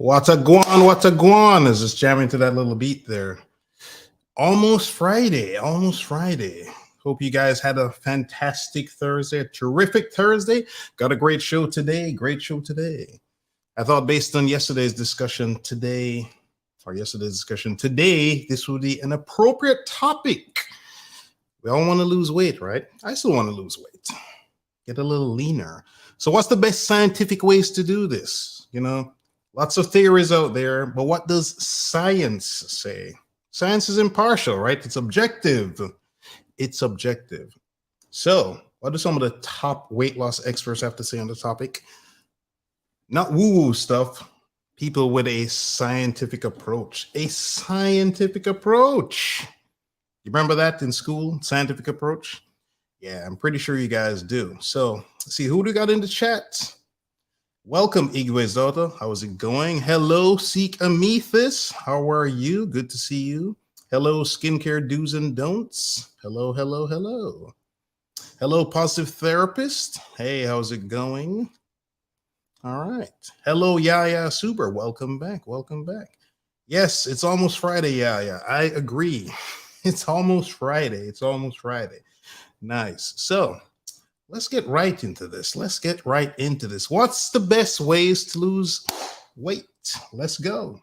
What's a guan? What's a guan? Is just jamming to that little beat there. Almost Friday. Almost Friday. Hope you guys had a fantastic Thursday, a terrific Thursday. Got a great show today. Great show today. I thought based on yesterday's discussion today, this would be an appropriate topic. We all want to lose weight, right? I still want to lose weight. Get a little leaner. So what's the best scientific ways to do this? You know, lots of theories out there, but what does science say? Science is impartial, right? It's objective. It's objective. So what do some of the top weight loss experts have to say on the topic? Not woo-woo stuff. People with a scientific approach. A scientific approach. You remember that in school? Scientific approach? Yeah, I'm pretty sure you guys do. So let's see who do we got in the chat. Welcome, Igwe's daughter. How is it going? Hello, Seek Amethys. How are you? Good to see you. Hello, skincare do's and don'ts. Hello, hello, hello. Hello, positive therapist. Hey, how's it going? All right. Hello, Yaya Super. Welcome back. Welcome back. Yes, it's almost Friday, Yaya. I agree. It's almost Friday. It's almost Friday. Nice. So let's get right into this. What's the best ways to lose weight? Let's go.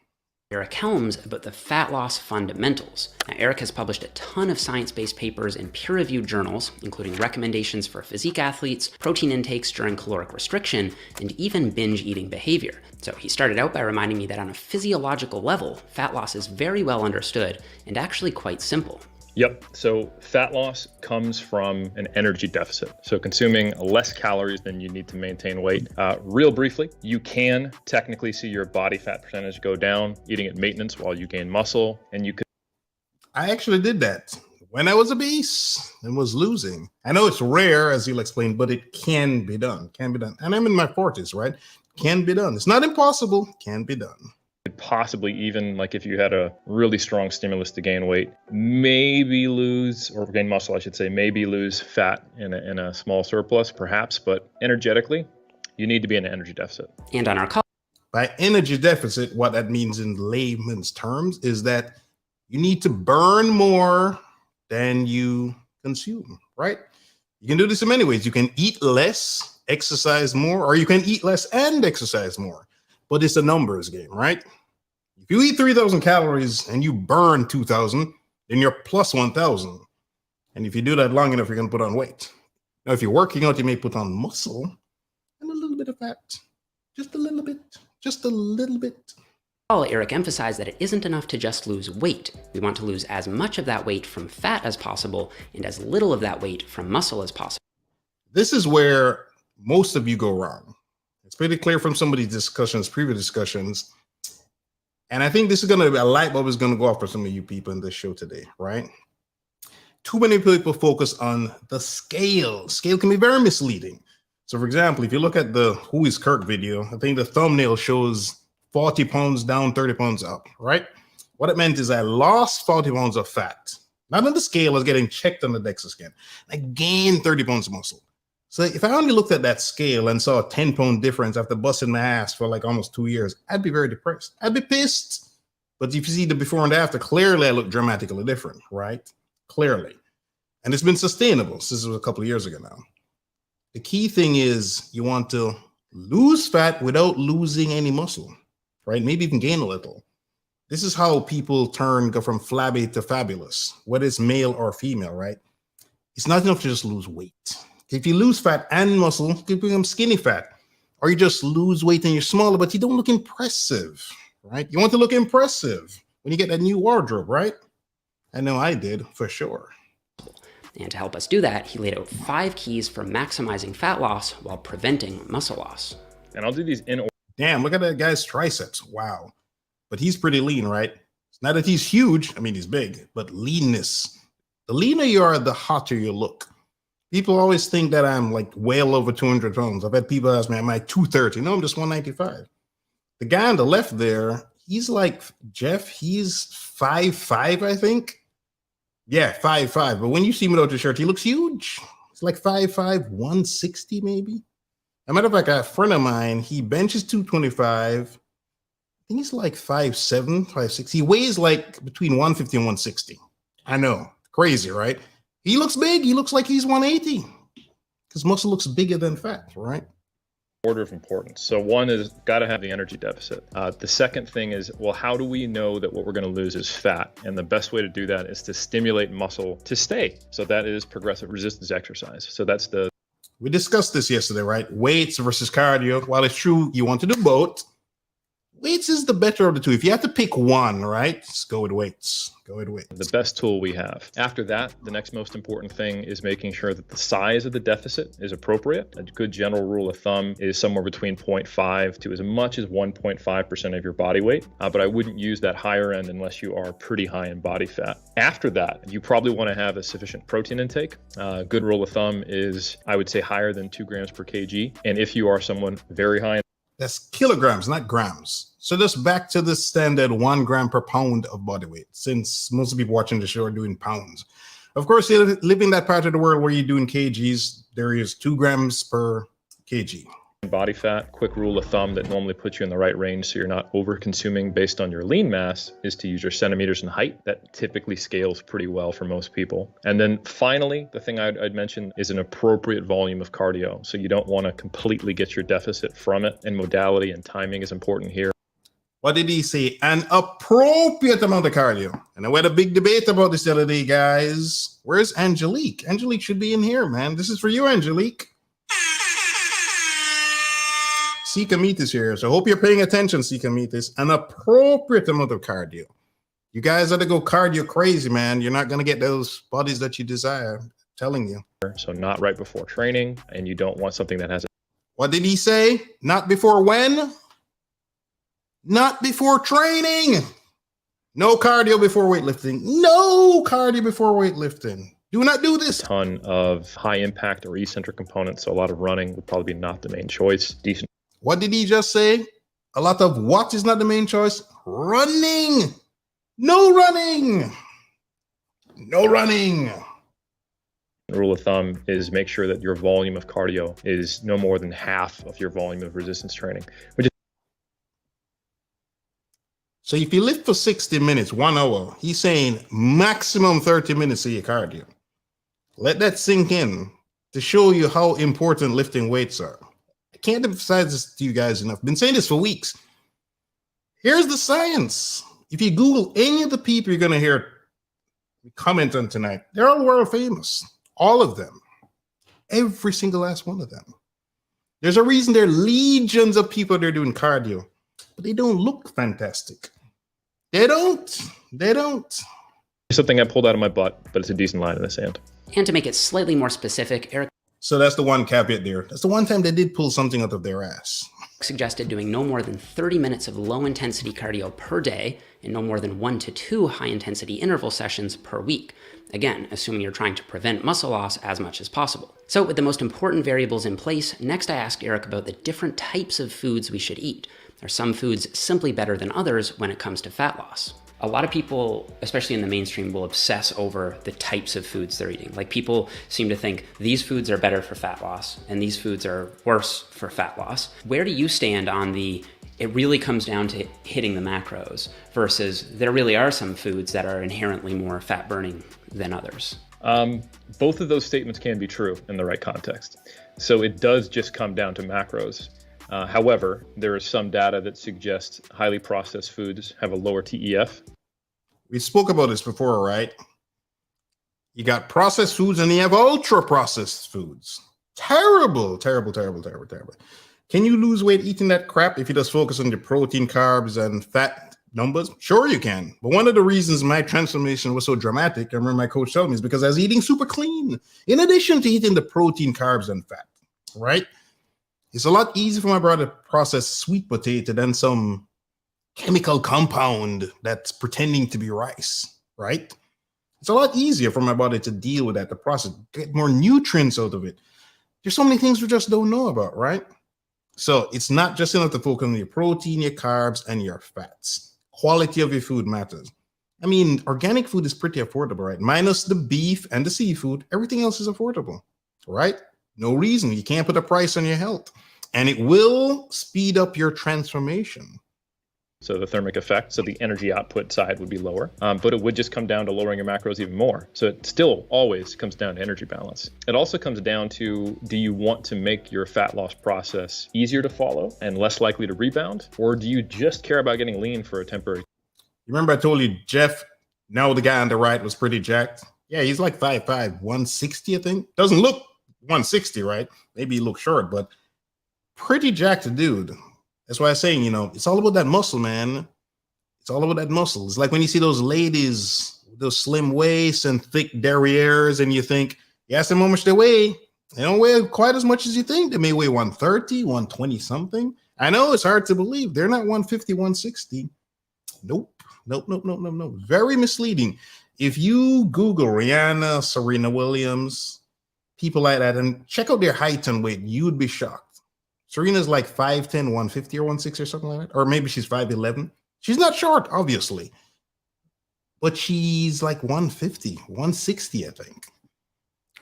Eric Helms about the fat loss fundamentals. Now, Eric has published a ton of science-based papers in peer-reviewed journals, including recommendations for physique athletes, protein intakes during caloric restriction, and even binge eating behavior. So he started out by reminding me that on a physiological level, fat loss is very well understood and actually quite simple. Yep. So fat loss comes from an energy deficit. So consuming less calories than you need to maintain weight. Real briefly, you can technically see your body fat percentage go down eating at maintenance while you gain muscle. And you could. I actually did that when I was obese and was losing. I know it's rare, as you'll explain, but it can be done. Can be done. And I'm in my 40s, right? Can be done. It's not impossible. Can be done. Possibly even like if you had a really strong stimulus to gain weight, maybe lose or gain muscle, I should say, maybe lose fat in a small surplus, perhaps, but energetically, you need to be in an energy deficit. And on our call. By energy deficit, what that means in layman's terms is that you need to burn more than you consume, right? You can do this in many ways. You can eat less, exercise more, or you can eat less and exercise more. But it's a numbers game, right? If you eat 3,000 calories and you burn 2,000, then you're plus 1,000. And if you do that long enough, you're going to put on weight. Now, if you're working out, you may put on muscle and a little bit of fat. Just a little bit. Just a little bit. Eric emphasized that it isn't enough to just lose weight. We want to lose as much of that weight from fat as possible and as little of that weight from muscle as possible. This is where most of you go wrong. It's pretty clear from some of these discussions, previous discussions. And I think this is going to be a light bulb is going to go off for some of you people in this show today, right? Too many people focus on the scale. Scale can be very misleading. So for example, if you look at the Who is Kirk video, I think the thumbnail shows 40 pounds down, 30 pounds up, right? What it meant is I lost 40 pounds of fat. Not on the scale, I was getting checked on the DEXA scan. I gained 30 pounds of muscle. So if I only looked at that scale and saw a 10-pound difference after busting my ass for like almost 2 years, I'd be very depressed. I'd be pissed. But if you see the before and after, clearly I look dramatically different, right? Clearly. And it's been sustainable since it was a couple of years ago now. The key thing is you want to lose fat without losing any muscle, right? Maybe even gain a little. This is how people go from flabby to fabulous, whether it's male or female, right? It's not enough to just lose weight. If you lose fat and muscle, you become skinny fat. Or you just lose weight and you're smaller, but you don't look impressive, right? You want to look impressive when you get that new wardrobe, right? I know I did, for sure. And to help us do that, he laid out 5 keys for maximizing fat loss while preventing muscle loss. And I'll do these in order. Damn, look at that guy's triceps. Wow. But he's pretty lean, right? It's not that he's huge. I mean, he's big, but leanness. The leaner you are, the hotter you look. People always think that I'm like well over 200 pounds. I've had people ask me, am I 230? No, I'm just 195. The guy on the left there, he's like Jeff. He's 5'5", I think. Yeah, 5'5". But when you see him without the shirt, he looks huge. It's like 5'5", 160 maybe. As a matter of fact, a friend of mine, he benches 225. I think he's like 5'7", 5'6". He weighs like between 150 and 160. I know, crazy, right? He looks big. He looks like he's 180 because muscle looks bigger than fat, right? Order of importance. So one is got to have the energy deficit. The second thing is, well, how do we know that what we're going to lose is fat? And the best way to do that is to stimulate muscle to stay. So that is progressive resistance exercise. So that's we discussed this yesterday, right? Weights versus cardio. While it's true you want to do both, weights is the better of the two. If you have to pick one, right, just go with weights. Go with weights. the best tool we have. After that, the next most important thing is making sure that the size of the deficit is appropriate. A good general rule of thumb is somewhere between 0.5 to as much as 1.5% of your body weight. But I wouldn't use that higher end unless you are pretty high in body fat. After that, you probably want to have a sufficient protein intake. Good rule of thumb is, I would say, higher than 2 grams per kg. And if you are someone very high, that's kilograms, not grams. So just back to the standard 1 gram per pound of body weight, since most of the people watching the show are doing pounds. Of course, you live in that part of the world where you're doing kgs. There is 2 grams per kg. body fat, quick rule of thumb that normally puts you in the right range so you're not over consuming based on your lean mass is to use your centimeters in height. That typically scales pretty well for most people. And then finally, the thing I'd mention is an appropriate volume of cardio. So you don't want to completely get your deficit from it, and modality and timing is important here. What did he say? An appropriate amount of cardio. And we had a big debate about this the other day, guys. Where's Angelique? Angelique should be in here, man. This is for you, Angelique. Sika Meat is here. So I hope you're paying attention, Sika Meat. Is an appropriate amount of cardio. You guys have to go cardio crazy, man. You're not going to get those bodies that you desire. I'm telling you. So not right before training, and you don't want something that has What did he say? Not before when? Not before training. No cardio before weightlifting. No cardio before weightlifting. Do not do this. a ton of high impact or eccentric components. So a lot of running would probably be not the main choice. Decent What did he just say? A lot of what is not the main choice? Running. No running. No running. rule of thumb is make sure that your volume of cardio is no more than half of your volume of resistance training, which is So if you lift for 60 minutes, 1 hour, he's saying maximum 30 minutes of your cardio. Let that sink in to show you how important lifting weights are. I can't emphasize this to you guys enough. I've been saying this for weeks. Here's the science. If you Google any of the people you're going to hear comment on tonight, they're all world famous. All of them. Every single last one of them. There's a reason there are legions of people that are doing cardio, but they don't look fantastic. They don't. They don't. something I pulled out of my butt, but it's a decent line in the sand. And to make it slightly more specific, Eric So that's the one caveat there. That's the one time they did pull something out of their ass. suggested doing no more than 30 minutes of low-intensity cardio per day and no more than 1 to 2 high-intensity interval sessions per week. Again, assuming you're trying to prevent muscle loss as much as possible. So with the most important variables in place, next I asked Eric about the different types of foods we should eat. Are some foods simply better than others when it comes to fat loss? A lot of people, especially in the mainstream, will obsess over the types of foods they're eating. Like, people seem to think these foods are better for fat loss and these foods are worse for fat loss. Where do you stand on the, it really comes down to hitting the macros versus there really are some foods that are inherently more fat burning than others? Both of those statements can be true in the right context. So it does just come down to macros. However, there is some data that suggests highly processed foods have a lower TEF. We spoke about this before, right? You got processed foods and you have ultra processed foods. Terrible, terrible, terrible, terrible, terrible. Can you lose weight eating that crap if you just focus on your protein, carbs, and fat numbers? Sure you can. But one of the reasons my transformation was so dramatic, I remember my coach telling me, is because I was eating super clean, in addition to eating the protein, carbs, and fat, right? It's a lot easier for my brother to process sweet potato than some chemical compound that's pretending to be rice, right? It's a lot easier for my body to deal with that, to process, get more nutrients out of it. There's so many things we just don't know about, right? So it's not just enough to focus on your protein, your carbs, and your fats. Quality of your food matters. I mean, organic food is pretty affordable, right? Minus the beef and the seafood, everything else is affordable, right? No reason you can't put a price on your health, and it will speed up your transformation. so the thermic effect, so the energy output side would be lower, but it would just come down to lowering your macros even more. So it still always comes down to energy balance. It also comes down to, do you want to make your fat loss process easier to follow and less likely to rebound, or do you just care about getting lean for a temporary? You remember I told you Jeff, now the guy on the right was pretty jacked? Yeah, he's like 5'5", 160, I think. Doesn't look 160, right? Maybe he looks short, but pretty jacked dude. That's why I'm saying, it's all about that muscle, man. It's all about that muscle. It's like when you see those ladies, those slim waists and thick derrieres, and you think, you ask them how much they weigh. They don't weigh quite as much as you think. They may weigh 130, 120 something. I know it's hard to believe. They're not 150, 160. Nope. Very misleading. If you Google Rihanna, Serena Williams, people like that, and check out their height and weight, you'd be shocked. Serena's like 5'10", 150 or 160 or something like that. Or maybe she's 5'11". She's not short, obviously. But she's like 150, 160, I think.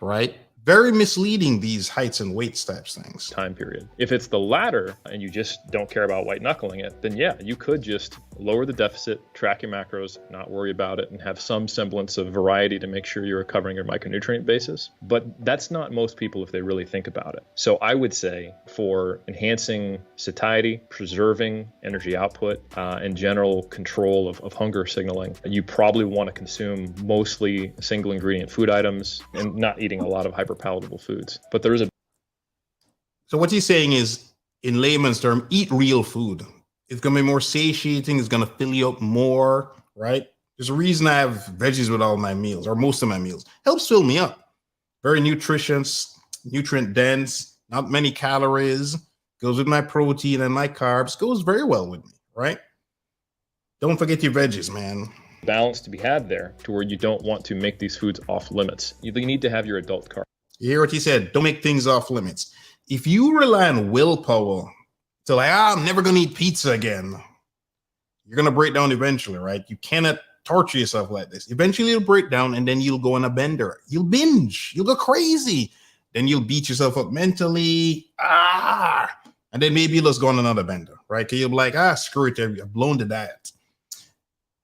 Right? Very misleading, these heights and weights types things. Time period. If it's the latter and you just don't care about white knuckling it, then yeah, you could just lower the deficit, track your macros, not worry about it, and have some semblance of variety to make sure you're recovering your micronutrient basis. But that's not most people if they really think about it. So I would say for enhancing satiety, preserving energy output, and general control of hunger signaling, you probably want to consume mostly single ingredient food items and not eating a lot of hyper-palatable foods. But there is a... So what he's saying is, in layman's term, eat real food. It's going to be more satiating. It's going to fill you up more, right? There's a reason I have veggies with all my meals, or most of my meals. Helps fill me up. Very nutritious, nutrient dense, not many calories. Goes with my protein and my carbs. Goes very well with me, right? Don't forget your veggies, man. Balance to be had there to where you don't want to make these foods off limits. You need to have your adult carbs. You hear what he said? Don't make things off limits. If you rely on willpower to I'm never going to eat pizza again, you're going to break down eventually, right? You cannot torture yourself like this. Eventually you'll break down and then you'll go on a bender. You'll binge. You'll go crazy. Then you'll beat yourself up mentally. And then maybe you'll just go on another bender, right? Because you'll be like, screw it. I've blown the diet.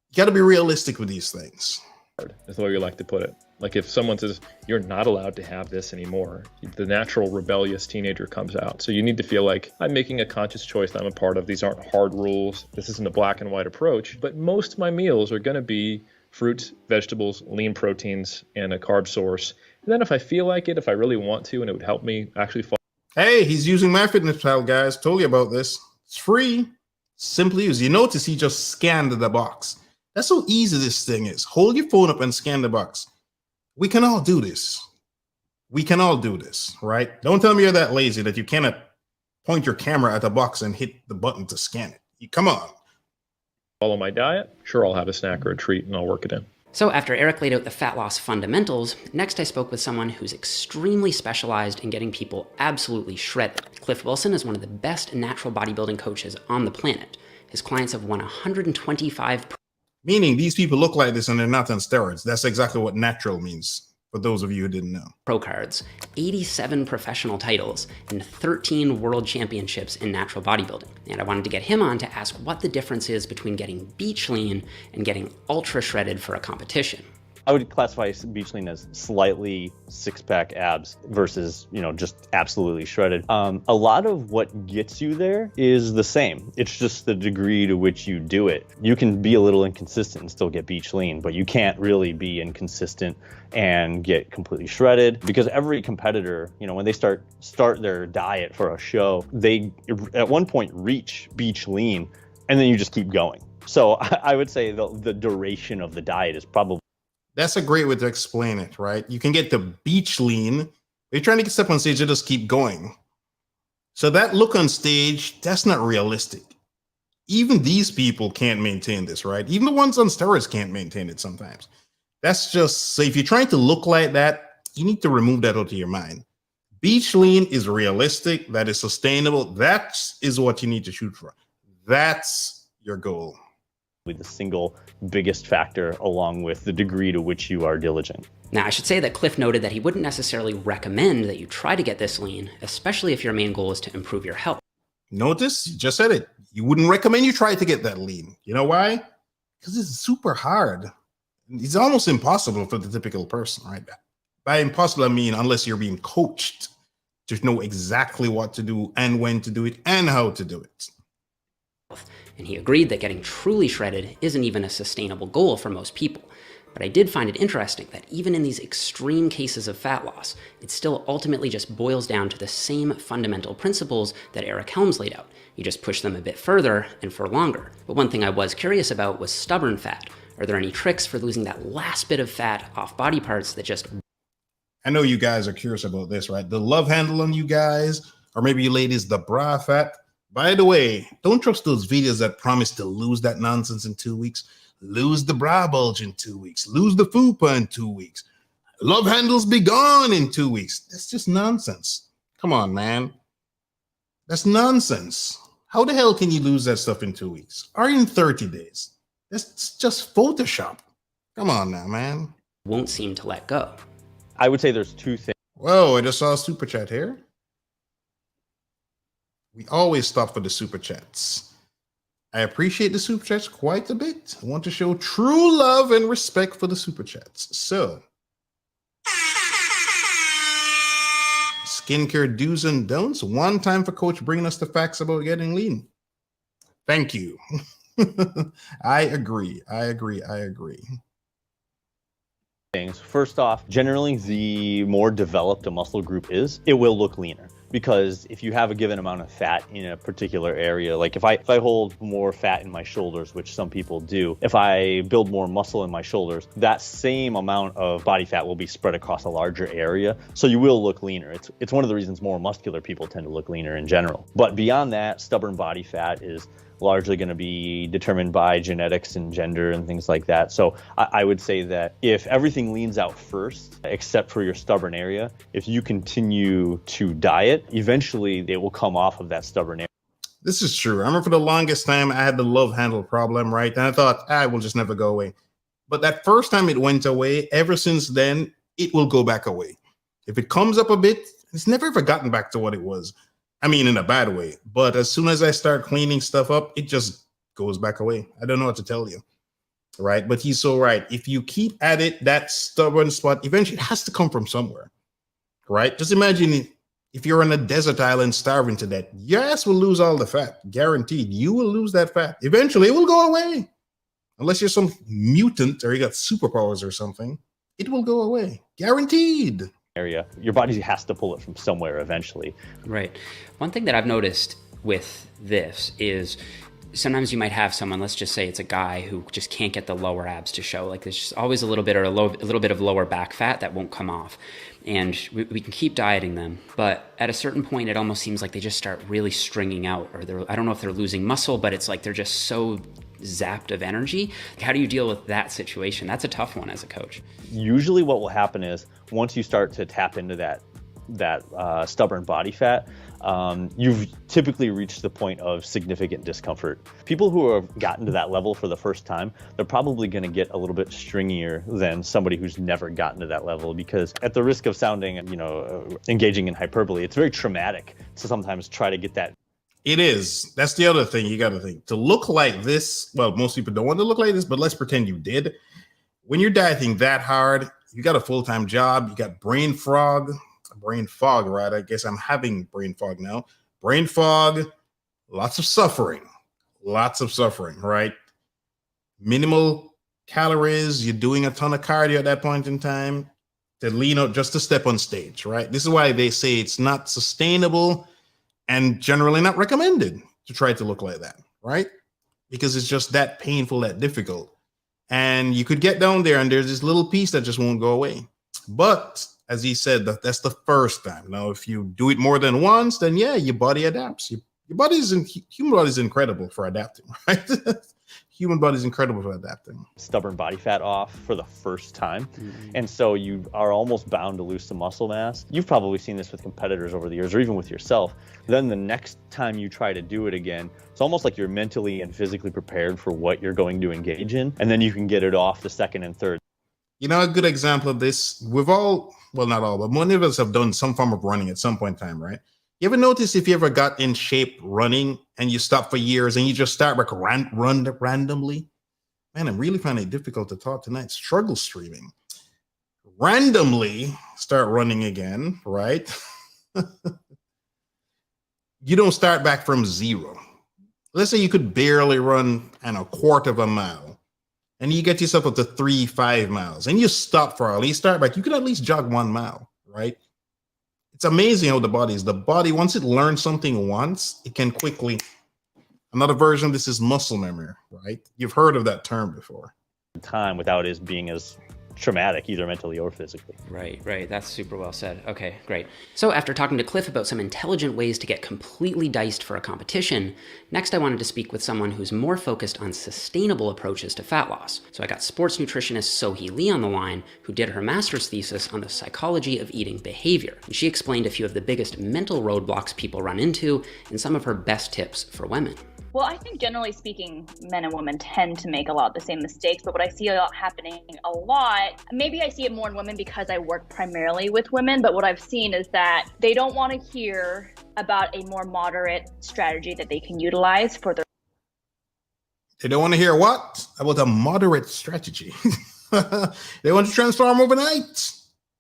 You got to be realistic with these things. That's the way you like to put it. Like if someone says, you're not allowed to have this anymore, the natural rebellious teenager comes out. So you need to feel like I'm making a conscious choice that I'm a part of. These aren't hard rules. This isn't a black and white approach. But most of my meals are going to be fruits, vegetables, lean proteins, and a carb source. And then if I feel like it, if I really want to, and it would help me actually fall. Hey, he's using MyFitnessPal, guys. Told you about this. It's free. Simply use. You notice he just scanned the box. That's how easy this thing is. Hold your phone up and scan the box. We can all do this. We can all do this, right? Don't tell me you're that lazy that you cannot point your camera at the box and hit the button to scan it. Come on. Follow my diet. Sure, I'll have a snack or a treat and I'll work it in. So after Eric laid out the fat loss fundamentals, next I spoke with someone who's extremely specialized in getting people absolutely shredded. Cliff Wilson is one of the best natural bodybuilding coaches on the planet. His clients have won 125. Meaning these people look like this and they're not on steroids. That's exactly what natural means, for those of you who didn't know. Pro cards, 87 professional titles, and 13 world championships in natural bodybuilding. And I wanted to get him on to ask what the difference is between getting beach lean and getting ultra shredded for a competition. I would classify beach lean as slightly six-pack abs versus, just absolutely shredded. A lot of what gets you there is the same. It's just the degree to which you do it. You can be a little inconsistent and still get beach lean, but you can't really be inconsistent and get completely shredded, because every competitor, when they start their diet for a show, they at one point reach beach lean and then you just keep going. So I would say the duration of the diet is probably... That's a great way to explain it, right? You can get the beach lean. You're trying to get stuff on stage, you just keep going. So that look on stage, that's not realistic. Even these people can't maintain this, right? Even the ones on steroids can't maintain it sometimes. That's just, so if you're trying to look like that, you need to remove that out of your mind. Beach lean is realistic, that is sustainable. That is what you need to shoot for. That's your goal. The single biggest factor, along with the degree to which you are diligent. Now, I should say that Cliff noted that he wouldn't necessarily recommend that you try to get this lean, especially if your main goal is to improve your health. Notice, you just said it. You wouldn't recommend you try to get that lean. You know why? Because it's super hard. It's almost impossible for the typical person, right? By impossible, I mean unless you're being coached to know exactly what to do and when to do it and how to do it. And he agreed that getting truly shredded isn't even a sustainable goal for most people. But I did find it interesting that even in these extreme cases of fat loss, it still ultimately just boils down to the same fundamental principles that Eric Helms laid out. You just push them a bit further and for longer. But one thing I was curious about was stubborn fat. Are there any tricks for losing that last bit of fat off body parts that just... I know you guys are curious about this, right? The love handle on you guys, or maybe you ladies, the bra fat. By the way, don't trust those videos that promise to lose that nonsense in 2 weeks. Lose the bra bulge in 2 weeks. Lose the fupa in 2 weeks. Love handles be gone in 2 weeks. That's just nonsense. Come on, man. That's nonsense. How the hell can you lose that stuff in 2 weeks or in 30 days? That's just Photoshop. Come on now, man. won't seem to let go. I would say there's two things. Whoa, I just saw a super chat here. We always stop for the super chats. I appreciate the super chats quite a bit. I want to show true love and respect for the super chats. So, skincare do's and don'ts. One time for Coach bringing us the facts about getting lean. Thank you. I agree. Things. First off, generally the more developed a muscle group is, it will look leaner. Because if you have a given amount of fat in a particular area, like if I hold more fat in my shoulders, which some people do, if I build more muscle in my shoulders, that same amount of body fat will be spread across a larger area. So you will look leaner. It's one of the reasons more muscular people tend to look leaner in general. But beyond that, stubborn body fat is largely going to be determined by genetics and gender and things like that. So I would say that if everything leans out first, except for your stubborn area, if you continue to diet, eventually they will come off of that stubborn area. This is true. I remember for the longest time I had the love handle problem, right? And I thought, it will just never go away. But that first time it went away, ever since then, it will go back away. If it comes up a bit, it's never ever gotten back to what it was. I mean, in a bad way. But as soon as I start cleaning stuff up, it just goes back away. I don't know what to tell you, right? But he's so right. If you keep at it, that stubborn spot, eventually it has to come from somewhere, right? Just imagine if you're on a desert island starving to death, your ass will lose all the fat. Guaranteed. You will lose that fat. Eventually, it will go away. Unless you're some mutant or you got superpowers or something, it will go away. Guaranteed. Area. Your body has to pull it from somewhere eventually. Right. One thing that I've noticed with this is sometimes you might have someone, let's just say it's a guy who just can't get the lower abs to show. Like there's just always a little bit of lower back fat that won't come off. And we can keep dieting them, but at a certain point, it almost seems like they just start really stringing out, or I don't know if they're losing muscle, but it's like they're just so zapped of energy. How do you deal with that situation? That's a tough one as a coach. Usually what will happen is once you start to tap into that stubborn body fat, you've typically reached the point of significant discomfort. People who have gotten to that level for the first time, they're probably going to get a little bit stringier than somebody who's never gotten to that level, because at the risk of sounding, engaging in hyperbole, it's very traumatic to sometimes try to get that. It is. That's the other thing you got to think. To look like this, well, most people don't want to look like this, but let's pretend you did. When you're dieting that hard, you got a full-time job, you got brain fog, right? I guess I'm having brain fog now. Brain fog, lots of suffering, right? Minimal calories, you're doing a ton of cardio at that point in time to lean out just to step on stage, right? This is why they say it's not sustainable and generally not recommended to try to look like that, right? Because it's just that painful, that difficult. And you could get down there and there's this little piece that just won't go away. But as he said, that's the first time. Now, if you do it more than once, then yeah, your body adapts. Your human body is incredible for adapting, right? Human body is incredible for adapting. Stubborn body fat off for the first time. Mm-hmm. And so you are almost bound to lose some muscle mass. You've probably seen this with competitors over the years, or even with yourself. Then the next time you try to do it again, it's almost like you're mentally and physically prepared for what you're going to engage in. And then you can get it off the second and third. You know, a good example of this, we've all, well, not all, but many of us have done some form of running at some point in time, right? You ever notice if you ever got in shape running and you stop for years and you just start like run randomly? Man, I'm really finding it difficult to talk tonight. Struggle streaming. Randomly start running again, right? You don't start back from zero. Let's say you could barely run a quarter of a mile and you get yourself up to 5 miles and you stop for a while. You start back, you could at least jog 1 mile, right? It's amazing how the body, once it learns something once, it can quickly, another version of this is muscle memory, right? You've heard of that term before. Time without it being as traumatic, either mentally or physically. Right. That's super well said. Okay, great. So after talking to Cliff about some intelligent ways to get completely diced for a competition, next I wanted to speak with someone who's more focused on sustainable approaches to fat loss. So I got sports nutritionist Sohee Lee on the line, who did her master's thesis on the psychology of eating behavior. And she explained a few of the biggest mental roadblocks people run into and some of her best tips for women. Well, I think generally speaking, men and women tend to make a lot of the same mistakes, but what I see happening a lot, maybe I see it more in women because I work primarily with women, but what I've seen is that they don't want to hear about a more moderate strategy that they can utilize for their. They don't want to hear what? About a moderate strategy. They want to transform overnight.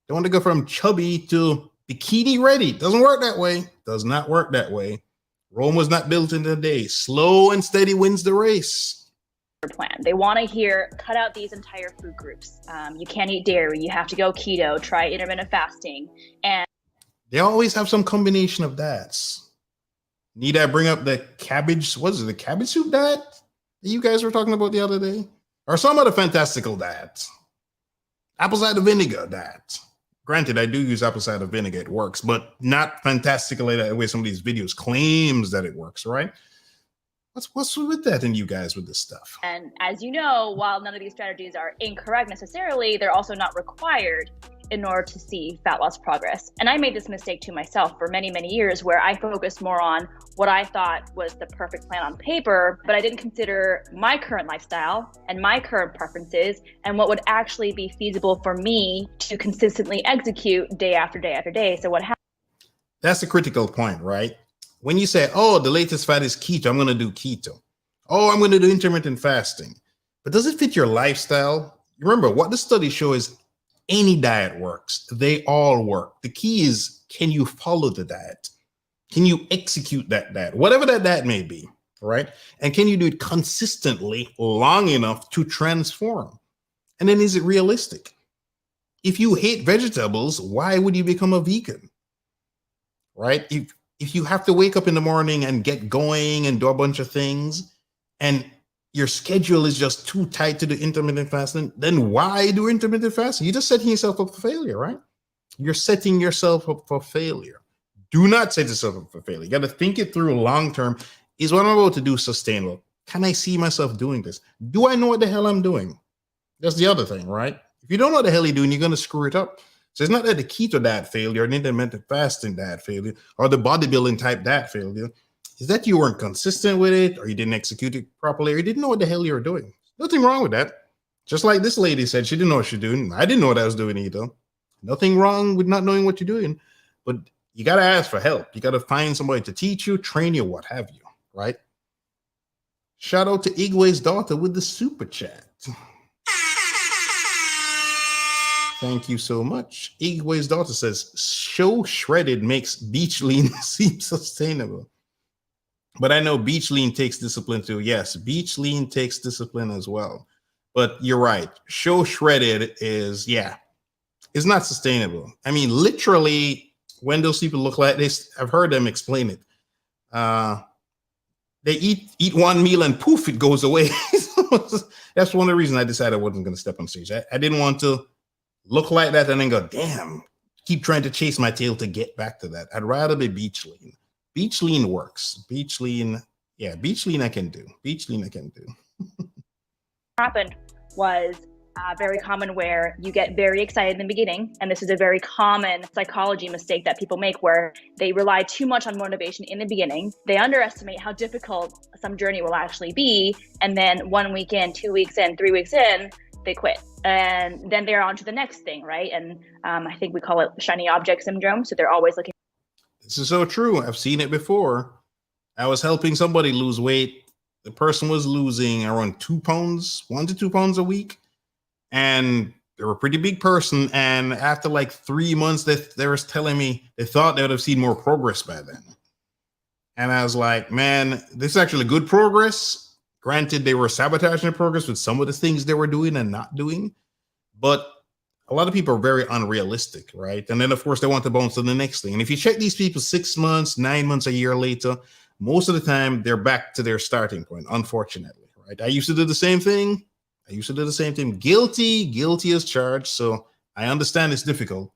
They want to go from chubby to bikini ready. Doesn't work that way. Does not work that way. Rome was not built in a day. Slow and steady wins the race. Plan. They want to hear, cut out these entire food groups. You can't eat dairy. You have to go keto, try intermittent fasting. And they always have some combination of that. Need I bring up the cabbage? What is it? The cabbage soup diet that you guys were talking about the other day? Or some other fantastical diet? Apple cider vinegar diet. Granted, I do use apple cider vinegar. It works, but not fantastically the way some of these videos claims that it works, right? What's with that and you guys with this stuff? And as you know, while none of these strategies are incorrect necessarily, they're also not required in order to see fat loss progress. And I made this mistake to myself for many, many years where I focused more on what I thought was the perfect plan on paper, but I didn't consider my current lifestyle and my current preferences and what would actually be feasible for me to consistently execute day after day after day. So what happened? That's the critical point, right? When you say, oh, the latest fad is keto, I'm going to do keto. Oh, I'm going to do intermittent fasting. But does it fit your lifestyle? Remember, what the studies show is any diet works. They all work. The key is, can you follow the diet? Can you execute that diet? Whatever that diet may be, right? And can you do it consistently long enough to transform? And then is it realistic? If you hate vegetables, why would you become a vegan? Right? If you have to wake up in the morning and get going and do a bunch of things, and your schedule is just too tight to do intermittent fasting, then why do intermittent fasting? You're just setting yourself up for failure, right? You're setting yourself up for failure. Do not set yourself up for failure. You got to think it through long term. Is what I'm about to do sustainable? Can I see myself doing this? Do I know what the hell I'm doing? That's the other thing, right? If you don't know what the hell you're doing, you're going to screw it up. So it's not that the keto diet failure, or the intermittent fasting diet failure, or the bodybuilding type diet failure. Is that you weren't consistent with it, or you didn't execute it properly, or you didn't know what the hell you were doing. Nothing wrong with that. Just like this lady said, she didn't know what she was doing. I didn't know what I was doing either. Nothing wrong with not knowing what you're doing. But you got to ask for help. You got to find somebody to teach you, train you, what have you, right? Shout out to Igwe's daughter with the super chat. Thank you so much. Igwe's daughter says, show shredded makes beach lean seem sustainable. But I know beach lean takes discipline too. Yes, beach lean takes discipline as well. But you're right. Show shredded is, it's not sustainable. I mean, literally, when those people look like this, I've heard them explain it. They eat one meal and poof, it goes away. That's one of the reasons I decided I wasn't going to step on stage. I didn't want to look like that and then go, damn, keep trying to chase my tail to get back to that. I'd rather be beach lean. Beach lean works. Beach lean I can do. Beach lean I can do. Happened was very common where you get very excited in the beginning. And this is a very common psychology mistake that people make where they rely too much on motivation in the beginning. They underestimate how difficult some journey will actually be. And then 1 week in, 2 weeks in, 3 weeks in, they quit. And then they're on to the next thing, right? And I think we call it shiny object syndrome. So they're always looking. This is so true. I've seen it before. I was helping somebody lose weight. The person was losing around 2 pounds, 1 to 2 pounds a week. And they were a pretty big person. And after like 3 months, they were telling me they thought they would have seen more progress by then. And I was like, man, this is actually good progress. Granted, they were sabotaging the progress with some of the things they were doing and not doing. But a lot of people are very unrealistic, right? And then, of course, they want to bounce to the next thing. And if you check these people 6 months, 9 months, a year later, most of the time they're back to their starting point, unfortunately, right? I used to do the same thing. Guilty as charged. So I understand it's difficult.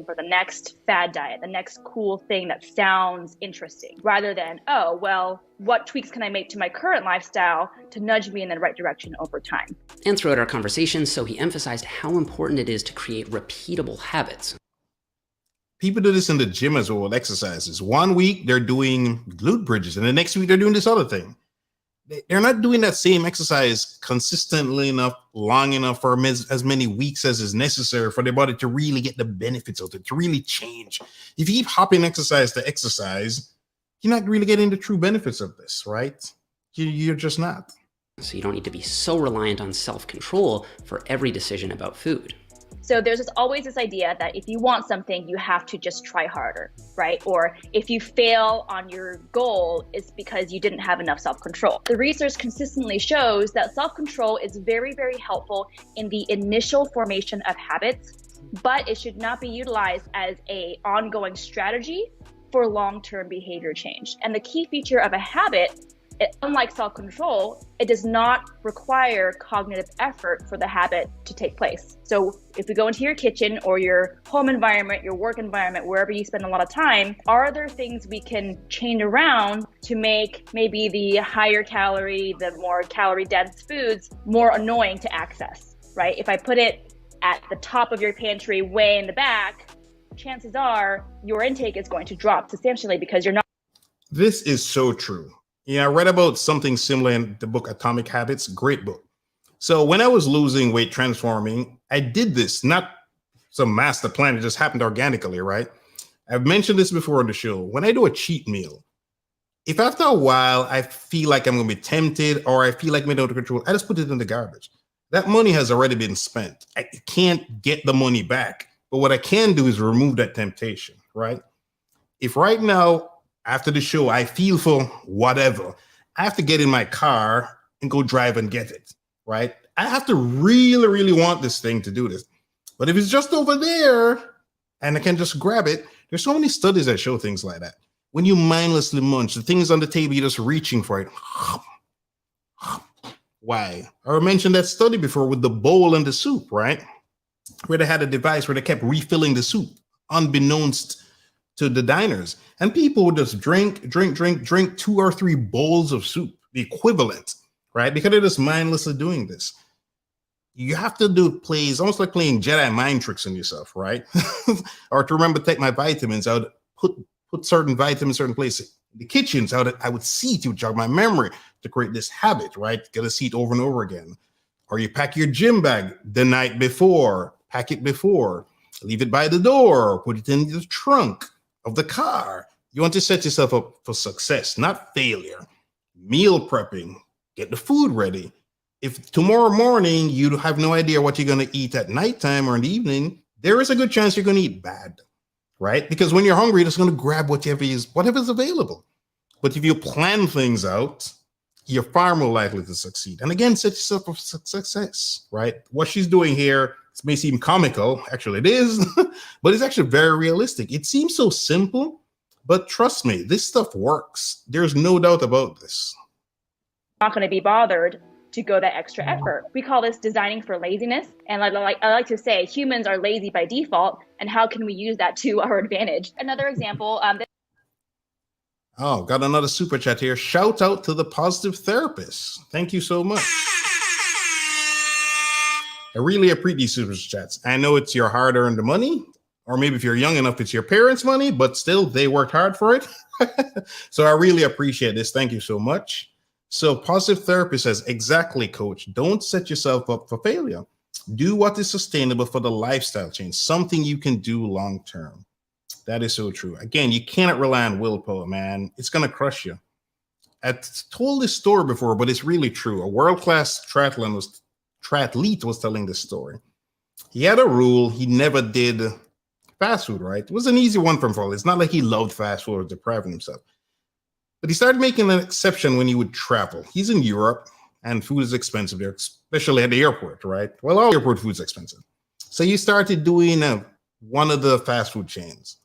For the next fad diet, the next cool thing that sounds interesting, rather than, oh, well, what tweaks can I make to my current lifestyle to nudge me in the right direction over time? And throughout our conversation, so he emphasized how important it is to create repeatable habits. People do this in the gym as well with exercises. 1 week, they're doing glute bridges, and the next week, they're doing this other thing. They're not doing that same exercise consistently enough, long enough, for as many weeks as is necessary for their body to really get the benefits of it, to really change. If you keep hopping exercise to exercise, you're not really getting the true benefits of this, right? You're just not. So you don't need to be so reliant on self-control for every decision about food. So there's always this idea that if you want something, you have to just try harder, right? Or if you fail on your goal, it's because you didn't have enough self-control. The research consistently shows that self-control is very, very helpful in the initial formation of habits, but it should not be utilized as an ongoing strategy for long-term behavior change. And the key feature of a habit, unlike self-control, it does not require cognitive effort for the habit to take place. So if we go into your kitchen or your home environment, your work environment, wherever you spend a lot of time, are there things we can change around to make maybe the higher calorie, the more calorie dense foods more annoying to access, right? If I put it at the top of your pantry, way in the back, chances are your intake is going to drop substantially because you're not. This is so true. Yeah, I read about something similar in the book Atomic Habits. Great book. So when I was losing weight, transforming, I did this, not some master plan. It just happened organically, right? I've mentioned this before on the show. When I do a cheat meal, if after a while I feel like I'm going to be tempted or I feel like I'm out of control, I just put it in the garbage. That money has already been spent. I can't get the money back. But what I can do is remove that temptation, right? If right now, after the show, I feel for whatever, I have to get in my car and go drive and get it, right? I have to really, really want this thing to do this. But if it's just over there and I can just grab it, there's so many studies that show things like that. When you mindlessly munch, the thing's on the table, you're just reaching for it. Why? I mentioned that study before with the bowl and the soup, right? Where they had a device where they kept refilling the soup, unbeknownst to the diners. And people would just drink 2 or 3 bowls of soup, the equivalent, right? Because they're just mindlessly doing this. You have to do plays, almost like playing Jedi mind tricks on yourself, right? Or to remember to take my vitamins, I would put certain vitamins in certain places. In the kitchens, I would see to jog my memory to create this habit, right? Get a seat over and over again. Or you pack your gym bag the night before, pack it before, leave it by the door, put it in the trunk of the car. You want to set yourself up for success, not failure. Meal prepping, get the food ready. If tomorrow morning you have no idea what you're going to eat at nighttime or in the evening, there is a good chance you're going to eat bad, right? Because when you're hungry, you're just going to grab whatever's available. But if you plan things out, you're far more likely to succeed. And again, set yourself up for success, right? What she's doing here, it may seem comical, actually it is, but it's actually very realistic. It seems so simple, but trust me, this stuff works. There's no doubt about this. Not going to be bothered to go that extra effort. We call this designing for laziness. And I like to say humans are lazy by default. And how can we use that to our advantage? Another example. Oh, got another super chat here. Shout out to the positive therapist. Thank you so much. I really appreciate these super chats. I know it's your hard-earned money, or maybe if you're young enough, it's your parents' money, but still, they worked hard for it. So I really appreciate this. Thank you so much. So positive therapist says, exactly, coach. Don't set yourself up for failure. Do what is sustainable for the lifestyle change, something you can do long-term. that is so true. Again, you cannot rely on willpower, man. It's going to crush you. I've told this story before, but it's really true. A world-class triathlete was telling this story. He had a rule. He never did fast food, right? It was an easy one for him. It's not like he loved fast food or depriving himself. But he started making an exception when he would travel. He's in Europe, and food is expensive there, especially at the airport, right? Well, all airport food's expensive. So he started doing one of the fast food chains,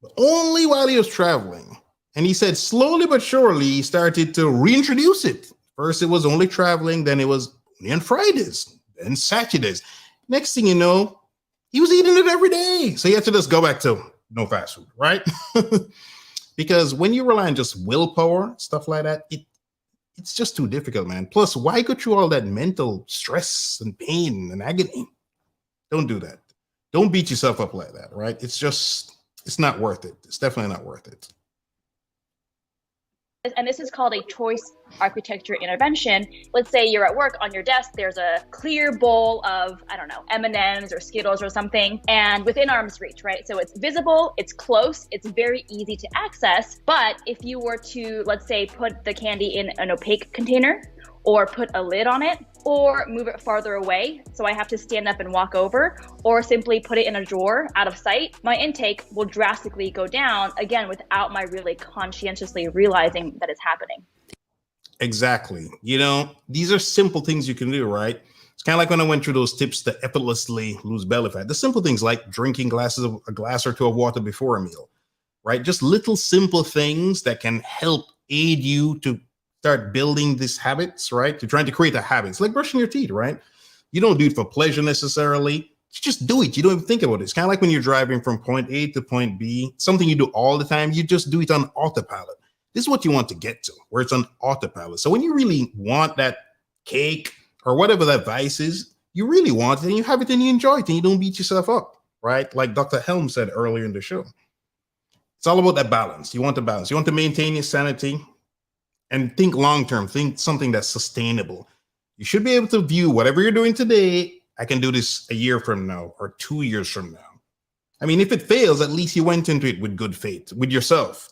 but only while he was traveling. And he said slowly but surely, he started to reintroduce it. First, it was only traveling. Then it was only on Fridays, then Saturdays. Next thing you know, he was eating it every day. So he had to just go back to no fast food, right? Because when you rely on just willpower, stuff like that, it's just too difficult, man. Plus, why go through all that mental stress and pain and agony? Don't do that. Don't beat yourself up like that, right? It's not worth it. It's definitely not worth it. And this is called a choice architecture intervention. Let's say you're at work on your desk, there's a clear bowl of, I don't know, M&Ms or Skittles or something, and within arm's reach, right? So it's visible, it's close, it's very easy to access. But if you were to, let's say, put the candy in an opaque container, or put a lid on it, or move it farther away, so I have to stand up and walk over, or simply put it in a drawer out of sight, my intake will drastically go down, again, without my really conscientiously realizing that it's happening. Exactly. These are simple things you can do, right? It's kind of like when I went through those tips to effortlessly lose belly fat. The simple things like drinking a glass or two of water before a meal, right? Just little simple things that can help aid you to start building these habits, right? You're trying to create a habit. It's like brushing your teeth, right? You don't do it for pleasure necessarily. You just do it. You don't even think about it. It's kind of like when you're driving from point A to point B, something you do all the time. You just do it on autopilot. This is what you want to get to, where it's on autopilot. So when you really want that cake or whatever that vice is, you really want it and you have it and you enjoy it and you don't beat yourself up, right? Like Dr. Helm said earlier in the show. It's all about that balance. You want the balance. You want to maintain your sanity. And think long-term, think something that's sustainable. You should be able to view whatever you're doing today. I can do this a year from now or 2 years from now. I mean, if it fails, at least you went into it with good faith, with yourself.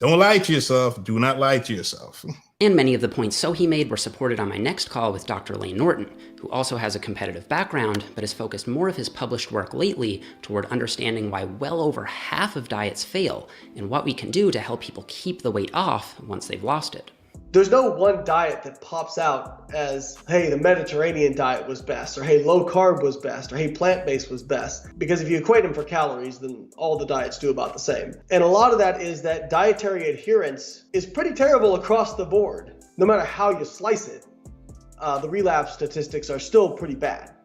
Don't lie to yourself. Do not lie to yourself. And many of the points Sohi made were supported on my next call with Dr. Lane Norton, who also has a competitive background, but has focused more of his published work lately toward understanding why well over half of diets fail and what we can do to help people keep the weight off once they've lost it. There's no one diet that pops out as, hey, the Mediterranean diet was best, or hey, low carb was best, or hey, plant-based was best. Because if you equate them for calories, then all the diets do about the same. And a lot of that is that dietary adherence is pretty terrible across the board. No matter how you slice it, the relapse statistics are still pretty bad.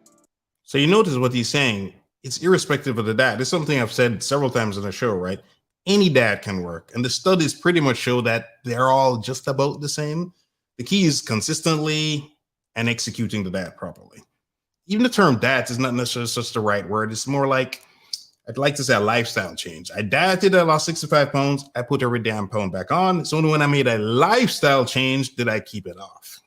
So you notice what he's saying. It's irrespective of the diet. It's something I've said several times on the show, right? Any diet can work. And the studies pretty much show that they're all just about the same. The key is consistently and executing the diet properly. Even the term diet is not necessarily such the right word. It's more like, I'd like to say a lifestyle change. I dieted, I lost 65 pounds. I put every damn pound back on. It's only when I made a lifestyle change did I keep it off.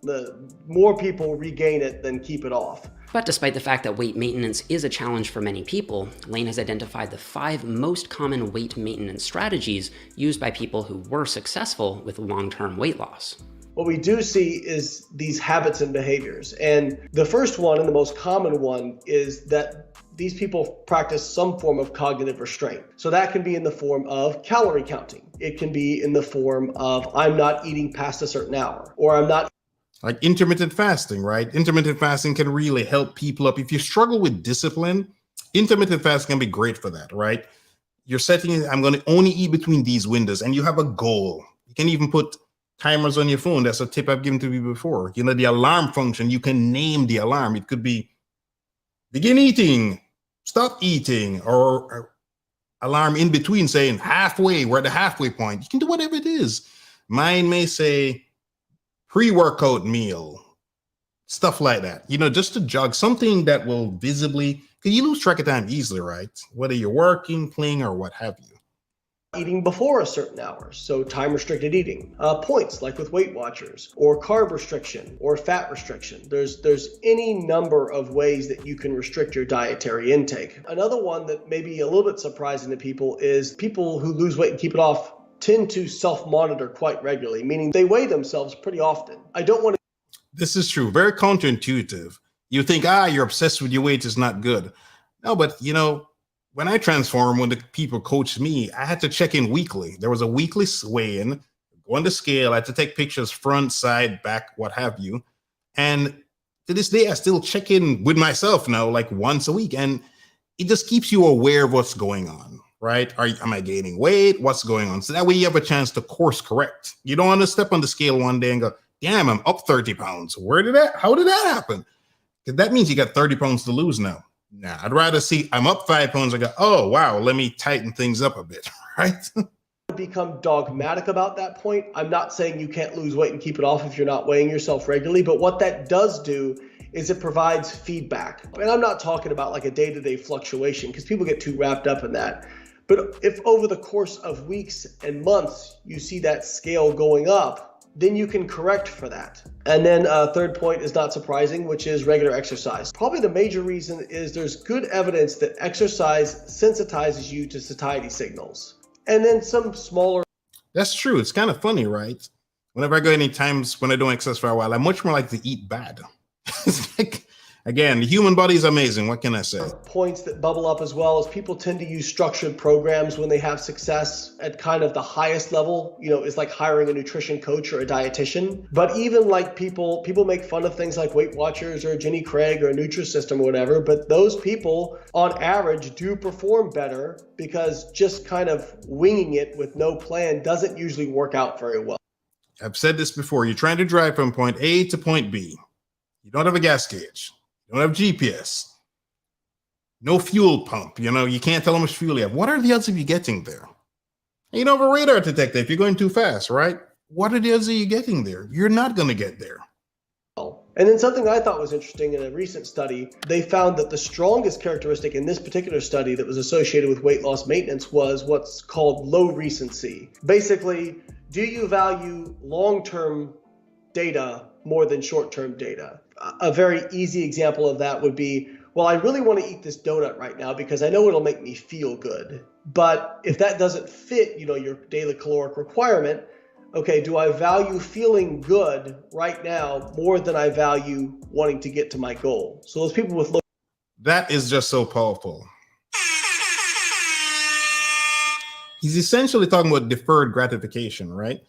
The more people regain it than keep it off. But despite the fact that weight maintenance is a challenge for many people, Lane has identified the 5 most common weight maintenance strategies used by people who were successful with long-term weight loss. What we do see is these habits and behaviors. And the first one and the most common one is that these people practice some form of cognitive restraint. So that can be in the form of calorie counting. It can be in the form of I'm not eating past a certain hour, or I'm not. Like intermittent fasting, right? Intermittent fasting can really help people up. If you struggle with discipline, intermittent fasting can be great for that, right? You're setting, I'm going to only eat between these windows, and you have a goal. You can even put timers on your phone. That's a tip I've given to you before. The alarm function, you can name the alarm. It could be begin eating, stop eating, or alarm in between saying halfway, we're at the halfway point. You can do whatever it is. Mine may say pre-workout meal, stuff like that. Just to jog, something that will visibly, because you lose track of time easily, right? Whether you're working, playing, or what have you. eating before a certain hour, so time restricted eating. Points like with Weight Watchers, or carb restriction, or fat restriction. There's any number of ways that you can restrict your dietary intake. Another one that may be a little bit surprising to people is people who lose weight and keep it off tend to self-monitor quite regularly, meaning they weigh themselves pretty often. I don't want to. This is true. Very counterintuitive. You think, you're obsessed with your weight is not good. No, but when I transformed, when the people coached me, I had to check in weekly. There was a weekly weigh-in, go on the scale. I had to take pictures front, side, back, what have you. And to this day, I still check in with myself now, like once a week. And it just keeps you aware of what's going on, right? Am I gaining weight? What's going on? So that way you have a chance to course correct. You don't want to step on the scale one day and go, damn, I'm up 30 pounds. How did that happen? Because that means you got 30 pounds to lose now. Nah, I'd rather see I'm up 5 pounds and go, oh, wow, let me tighten things up a bit, right? Become dogmatic about that point. I'm not saying you can't lose weight and keep it off if you're not weighing yourself regularly, but what that does do is it provides feedback. And I'm not talking about like a day-to-day fluctuation because people get too wrapped up in that. But if over the course of weeks and months you see that scale going up, then you can correct for that. And then third point is not surprising, which is regular exercise. Probably the major reason is there's good evidence that exercise sensitizes you to satiety signals. And then some smaller. That's true. It's kind of funny, right? Whenever I go any times when I don't exercise for a while, I much more like to eat bad. It's like, again, the human body is amazing. What can I say? Points that bubble up as well is people tend to use structured programs when they have success at kind of the highest level. It's like hiring a nutrition coach or a dietitian. But even like people make fun of things like Weight Watchers or Jenny Craig or Nutrisystem or whatever. But those people on average do perform better because just kind of winging it with no plan doesn't usually work out very well. I've said this before. You're trying to drive from point A to point B. You don't have a gas gauge. You don't have GPS. No fuel pump. You can't tell how much fuel you have. What are the odds of you getting there? You don't have a radar detector if you're going too fast, right? What are the odds of you getting there? You're not going to get there. And then something I thought was interesting in a recent study, they found that the strongest characteristic in this particular study that was associated with weight loss maintenance was what's called low recency. Basically, do you value long-term data more than short-term data? A very easy example of that would be, well, I really want to eat this donut right now because I know it'll make me feel good. But if that doesn't fit, your daily caloric requirement, okay, do I value feeling good right now more than I value wanting to get to my goal? So those people with low. That is just so powerful. He's essentially talking about deferred gratification, right?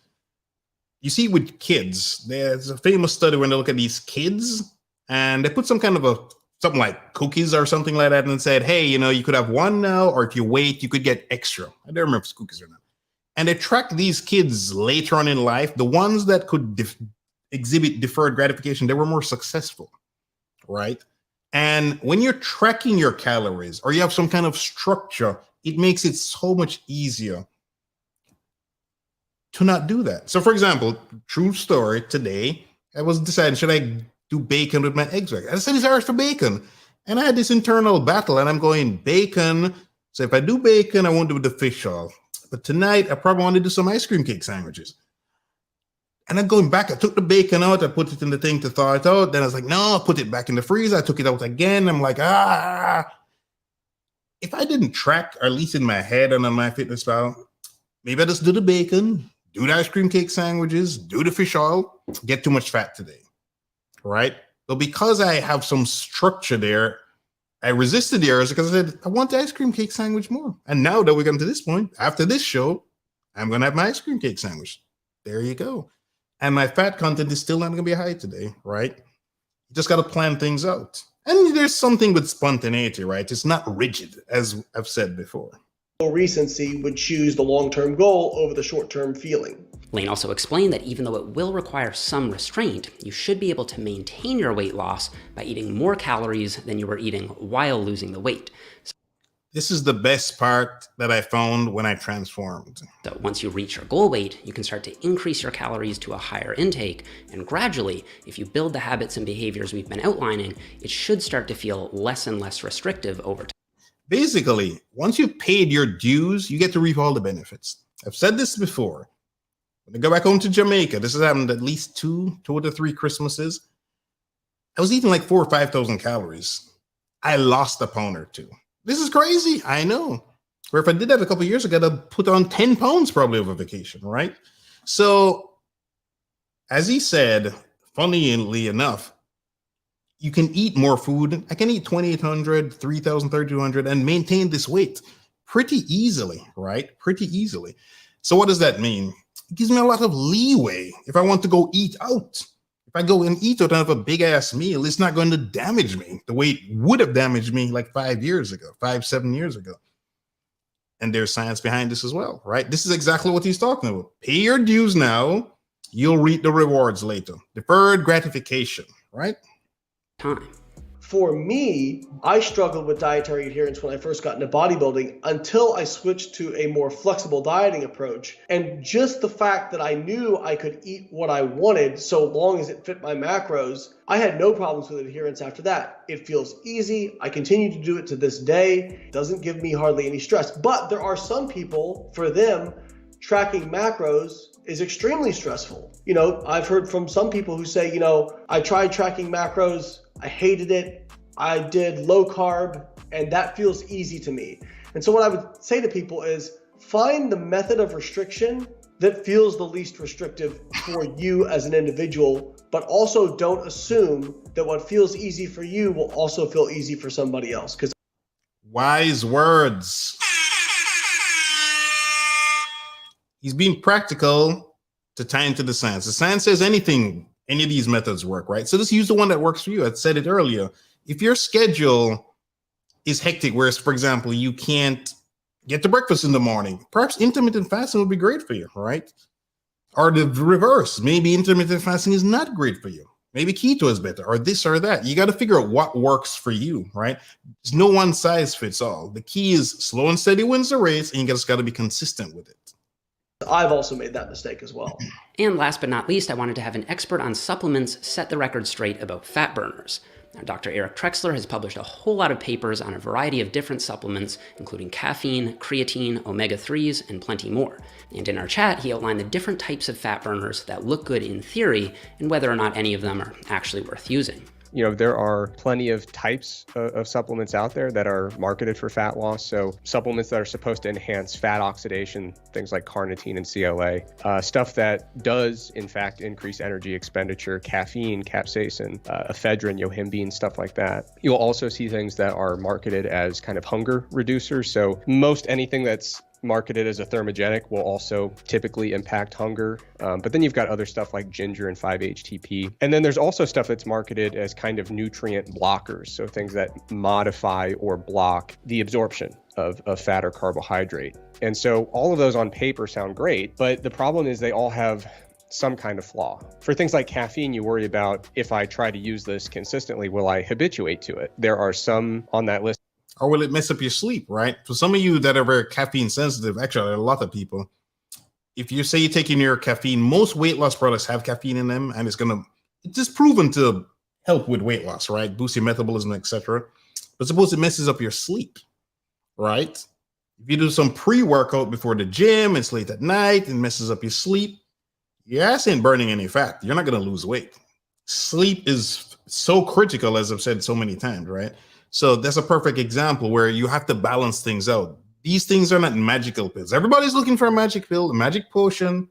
You see with kids, there's a famous study when they look at these kids and they put some kind of something like cookies or something like that and said, hey, you could have one now, or if you wait, you could get extra. I don't remember if it's cookies or not. And they tracked these kids later on in life. The ones that could exhibit deferred gratification, they were more successful, right? And when you're tracking your calories or you have some kind of structure, it makes it so much easier to not do that. So for example, true story, today, I was deciding, should I do bacon with my eggs? I said, it's hard for bacon. And I had this internal battle and I'm going bacon. So if I do bacon, I won't do the fish oil. But tonight, I probably want to do some ice cream cake sandwiches. And then going back, I took the bacon out, I put it in the thing to thaw it out. Then I was like, no, I'll put it back in the freezer. I took it out again. I'm like, If I didn't track, or at least in my head and on my fitness file, maybe I just do the bacon, do the ice cream cake sandwiches, do the fish oil, get too much fat today, right? But because I have some structure there, I resisted the errors because I said, I want the ice cream cake sandwich more. And now that we've gotten to this point, after this show, I'm going to have my ice cream cake sandwich. There you go. And my fat content is still not going to be high today, right? You just got to plan things out. And there's something with spontaneity, right? It's not rigid, as I've said before. Recency would choose the long-term goal over the short-term feeling. Lane also explained that even though it will require some restraint, you should be able to maintain your weight loss by eating more calories than you were eating while losing the weight. This is the best part that I found when I transformed. So once you reach your goal weight, you can start to increase your calories to a higher intake, and gradually, if you build the habits and behaviors we've been outlining, it should start to feel less and less restrictive over time. Basically, once you've paid your dues, you get to reap all the benefits. I've said this before. When I go back home to Jamaica, this has happened at least two to three Christmases. I was eating like 4,000 or 5,000 calories. I lost a pound or two. This is crazy. I know. Or if I did that a couple of years ago, I'd put on 10 pounds probably over vacation, right? So, as he said, funnily enough, you can eat more food. I can eat 2,800, 3,000, 3,200 and maintain this weight pretty easily, right? Pretty easily. So what does that mean? It gives me a lot of leeway if I want to go eat out. If I go and eat out and have a big ass meal, it's not going to damage me the way it would have damaged me like 7 years ago. And there's science behind this as well, right? This is exactly what he's talking about. Pay your dues now, you'll reap the rewards later. Deferred gratification, right? Time. For me, I struggled with dietary adherence when I first got into bodybuilding until I switched to a more flexible dieting approach. And just the fact that I knew I could eat what I wanted so long as it fit my macros, I had no problems with adherence after that. It feels easy. I continue to do it to this day. It doesn't give me hardly any stress. But there are some people, for them, tracking macros is extremely stressful. You know, I've heard from some people who say, you know, I tried tracking macros, I hated it. I did low carb, and that feels easy to me. And so what I would say to people is find the method of restriction that feels the least restrictive for you as an individual, but also don't assume that what feels easy for you will also feel easy for somebody else. Because wise words. He's being practical to tie into the science. The science says any of these methods work, right? So just use the one that works for you. I said it earlier. If your schedule is hectic, whereas, for example, you can't get to breakfast in the morning, perhaps intermittent fasting would be great for you, right? Or the reverse. Maybe intermittent fasting is not great for you. Maybe keto is better, or this or that. You got to figure out what works for you, right? There's no one size fits all. The key is slow and steady wins the race, and you just got to be consistent with it. I've also made that mistake as well. And last but not least, I wanted to have an expert on supplements set the record straight about fat burners. Now, Dr. Eric Trexler has published a whole lot of papers on a variety of different supplements, including caffeine, creatine, omega-3s, and plenty more. And in our chat, he outlined the different types of fat burners that look good in theory, and whether or not any of them are actually worth using. You know, there are plenty of types of supplements out there that are marketed for fat loss. So supplements that are supposed to enhance fat oxidation, things like carnitine and CLA, stuff that does in fact increase energy expenditure, caffeine, capsaicin, ephedrine, yohimbine, stuff like that. You'll also see things that are marketed as kind of hunger reducers. So most anything that's marketed as a thermogenic will also typically impact hunger. But then you've got other stuff like ginger and 5-HTP. And then there's also stuff that's marketed as kind of nutrient blockers. So things that modify or block the absorption of fat or carbohydrate. And so all of those on paper sound great, but the problem is they all have some kind of flaw. For things like caffeine, you worry about, if I try to use this consistently, will I habituate to it? There are some on that list. Or will it mess up your sleep, right? For some of you that are very caffeine sensitive, actually, a lot of people, if you say you're taking your caffeine, most weight loss products have caffeine in them, and it's just proven to help with weight loss, right? Boost your metabolism, etc. But suppose it messes up your sleep, right? If you do some pre-workout before the gym, it's late at night and messes up your sleep, your ass ain't burning any fat. You're not going to lose weight. Sleep is so critical, as I've said so many times, right? So that's a perfect example where you have to balance things out. These things are not magical pills. Everybody's looking for a magic pill, a magic potion.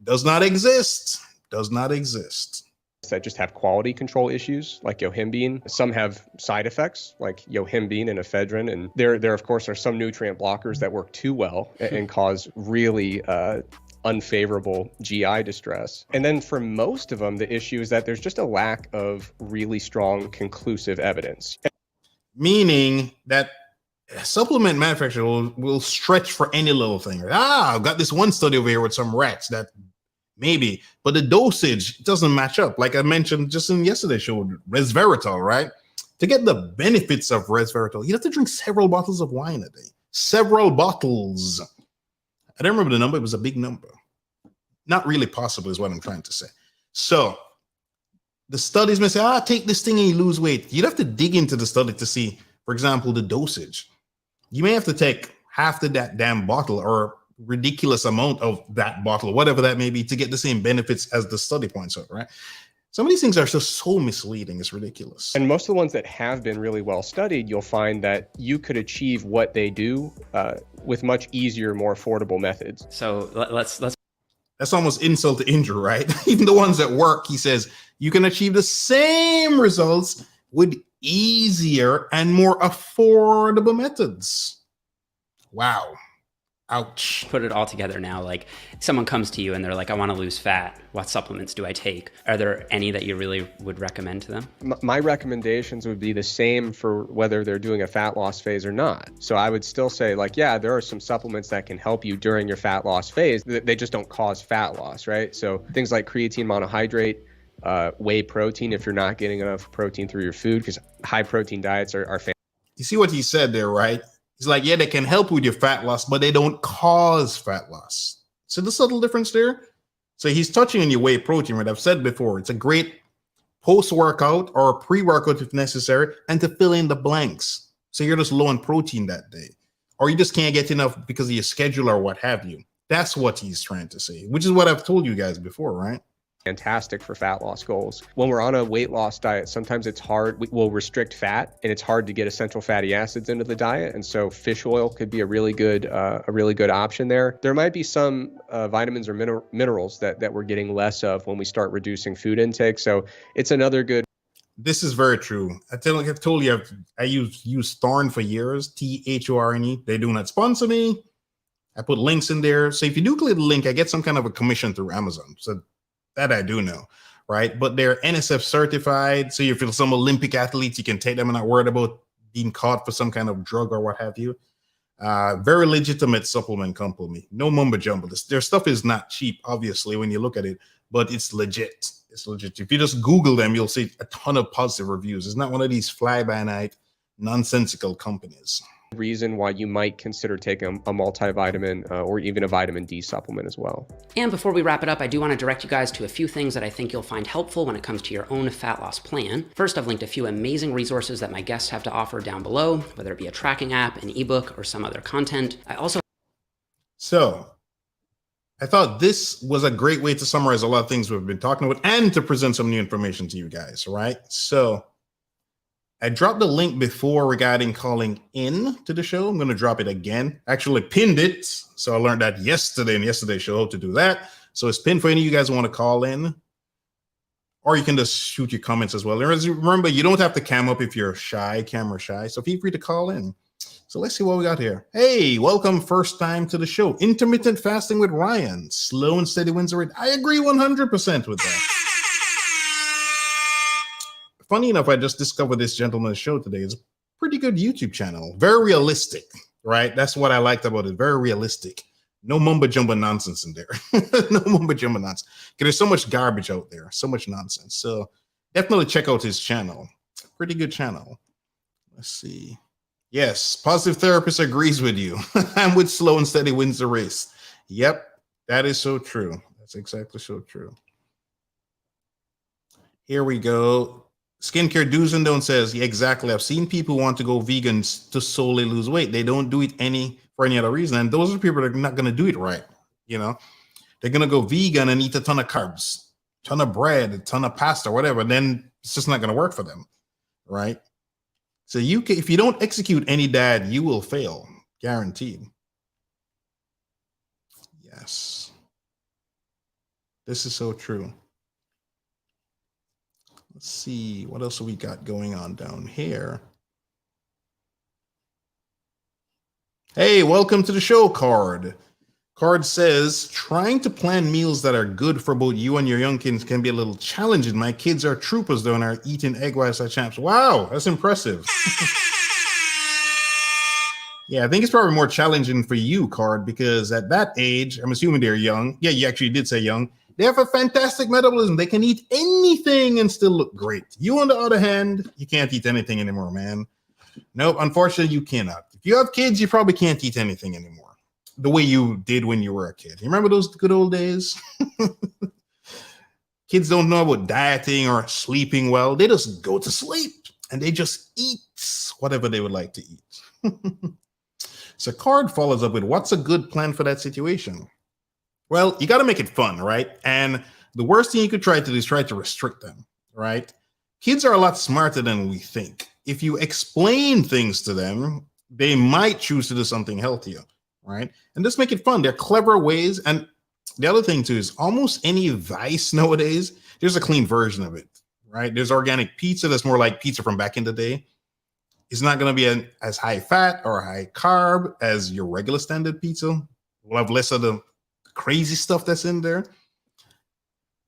Does not exist. Does not exist. That just have quality control issues, like yohimbine. Some have side effects, like yohimbine and ephedrine. And there of course, are some nutrient blockers that work too well and cause really unfavorable GI distress. And then for most of them, the issue is that there's just a lack of really strong conclusive evidence. Meaning that supplement manufacturer will stretch for any little thing. I've got this one study over here with some rats that maybe, but the dosage doesn't match up. Like I mentioned just in yesterday's show, resveratrol, right? To get the benefits of resveratrol, you have to drink several bottles of wine a day. Several bottles. I don't remember the number. It was a big number. Not really possible is what I'm trying to say. So the studies may say, take this thing and you lose weight. You'd have to dig into the study to see For example, the dosage. You may have to take half of that damn bottle or ridiculous amount of that bottle, whatever that may be, to get the same benefits as the study points out, right? Some of these things are just so misleading. It's ridiculous. And most of the ones that have been really well studied, you'll find that you could achieve what they do with much easier, more affordable methods. So let's That's almost insult to injury, right? Even the ones that work, he says, you can achieve the same results with easier and more affordable methods. Wow. Ouch. put it all together now. Like someone comes to you and they're like, I want to lose fat. What supplements do I take? Are there any that you really would recommend to them? My recommendations would be the same for whether they're doing a fat loss phase or not. So I would still say, like, yeah, there are some supplements that can help you during your fat loss phase. They just don't cause fat loss, right? So things like creatine monohydrate, whey protein, if you're not getting enough protein through your food, because high protein diets are fantastic. You see what he said there, right? He's like, yeah, they can help with your fat loss, but they don't cause fat loss. So the subtle difference there. So he's touching on your whey protein, right? I've said before, it's a great post-workout or pre-workout if necessary, and to fill in the blanks. So you're just low on protein that day, or you just can't get enough because of your schedule or what have you. That's what he's trying to say, which is what I've told you guys before, right? Fantastic for fat loss goals. When we're on a weight loss diet, sometimes it's hard. We'll restrict fat, and it's hard to get essential fatty acids into the diet. And so fish oil could be a really good option there. There might be some vitamins or minerals that we're getting less of when we start reducing food intake. So it's another good. This is very true. I've told you, I use Thorne for years, THORNE. They do not sponsor me. I put links in there. So if you do click the link, I get some kind of a commission through Amazon. So that I do know, right? But they're NSF certified. So if you're some Olympic athletes, you can take them and not worried about being caught for some kind of drug or what have you. Very legitimate supplement company. No mumbo jumbo. Their stuff is not cheap, obviously, when you look at it, but it's legit. It's legit. If you just Google them, you'll see a ton of positive reviews. It's not one of these fly-by-night, nonsensical companies. Reason why you might consider taking a multivitamin or even a vitamin D supplement as well. And before we wrap it up, I do want to direct you guys to a few things that I think you'll find helpful when it comes to your own fat loss plan. First, I've linked a few amazing resources that my guests have to offer down below, whether it be a tracking app, an ebook, or some other content. So I thought this was a great way to summarize a lot of things we've been talking about and to present some new information to you guys, right? So I dropped the link before regarding calling in to the show. I'm going to drop it again. Actually pinned it. So I learned that yesterday in yesterday's show how to do that. So it's pinned for any of you guys who want to call in. Or you can just shoot your comments as well. And remember, you don't have to cam up if you're camera shy. So feel free to call in. So let's see what we got here. Hey, welcome first time to the show. Intermittent fasting with Ryan. Slow and steady wins the race. I agree 100% with that. Funny enough, I just discovered this gentleman's show today. It's a pretty good YouTube channel. Very realistic, right? That's what I liked about it. Very realistic. No mumbo jumbo nonsense in there. No mumbo jumbo nonsense. Because there's so much garbage out there. So much nonsense. So definitely check out his channel. Pretty good channel. Let's see. Yes, Positive Therapist agrees with you. I'm with slow and steady wins the race. Yep, that is so true. That's exactly so true. Here we go. Skincare Do's and Don'ts says, yeah, exactly. I've seen people who want to go vegan to solely lose weight. They don't do it for any other reason. And those are people that are not going to do it right. You know, they're going to go vegan and eat a ton of carbs, ton of bread, a ton of pasta, whatever. Then it's just not going to work for them. Right. So if you don't execute any diet, you will fail. Guaranteed. Yes. This is so true. Let's see, what else have we got going on down here? Hey, welcome to the show, Card. Card says, trying to plan meals that are good for both you and your young kids can be a little challenging. My kids are troopers, though, and are eating egg whites like champs. Wow, that's impressive. Yeah, I think it's probably more challenging for you, Card, because at that age, I'm assuming they're young. Yeah, you actually did say young. They have a fantastic metabolism. They can eat anything and still look great. You, on the other hand, you can't eat anything anymore, man. Nope, unfortunately, you cannot. If you have kids, you probably can't eat anything anymore the way you did when you were a kid. You remember those good old days? Kids don't know about dieting or sleeping well. They just go to sleep. and they just eat whatever they would like to eat. So Card follows up with, what's a good plan for that situation? Well, you got to make it fun, right? And the worst thing you could try to do is try to restrict them, right? Kids are a lot smarter than we think. If you explain things to them, they might choose to do something healthier, right? And just make it fun. There are clever ways. And the other thing too is almost any vice nowadays, there's a clean version of it, right? There's organic pizza that's more like pizza from back in the day. It's not going to be as high fat or high carb as your regular standard pizza. We'll have less of the crazy stuff that's in there.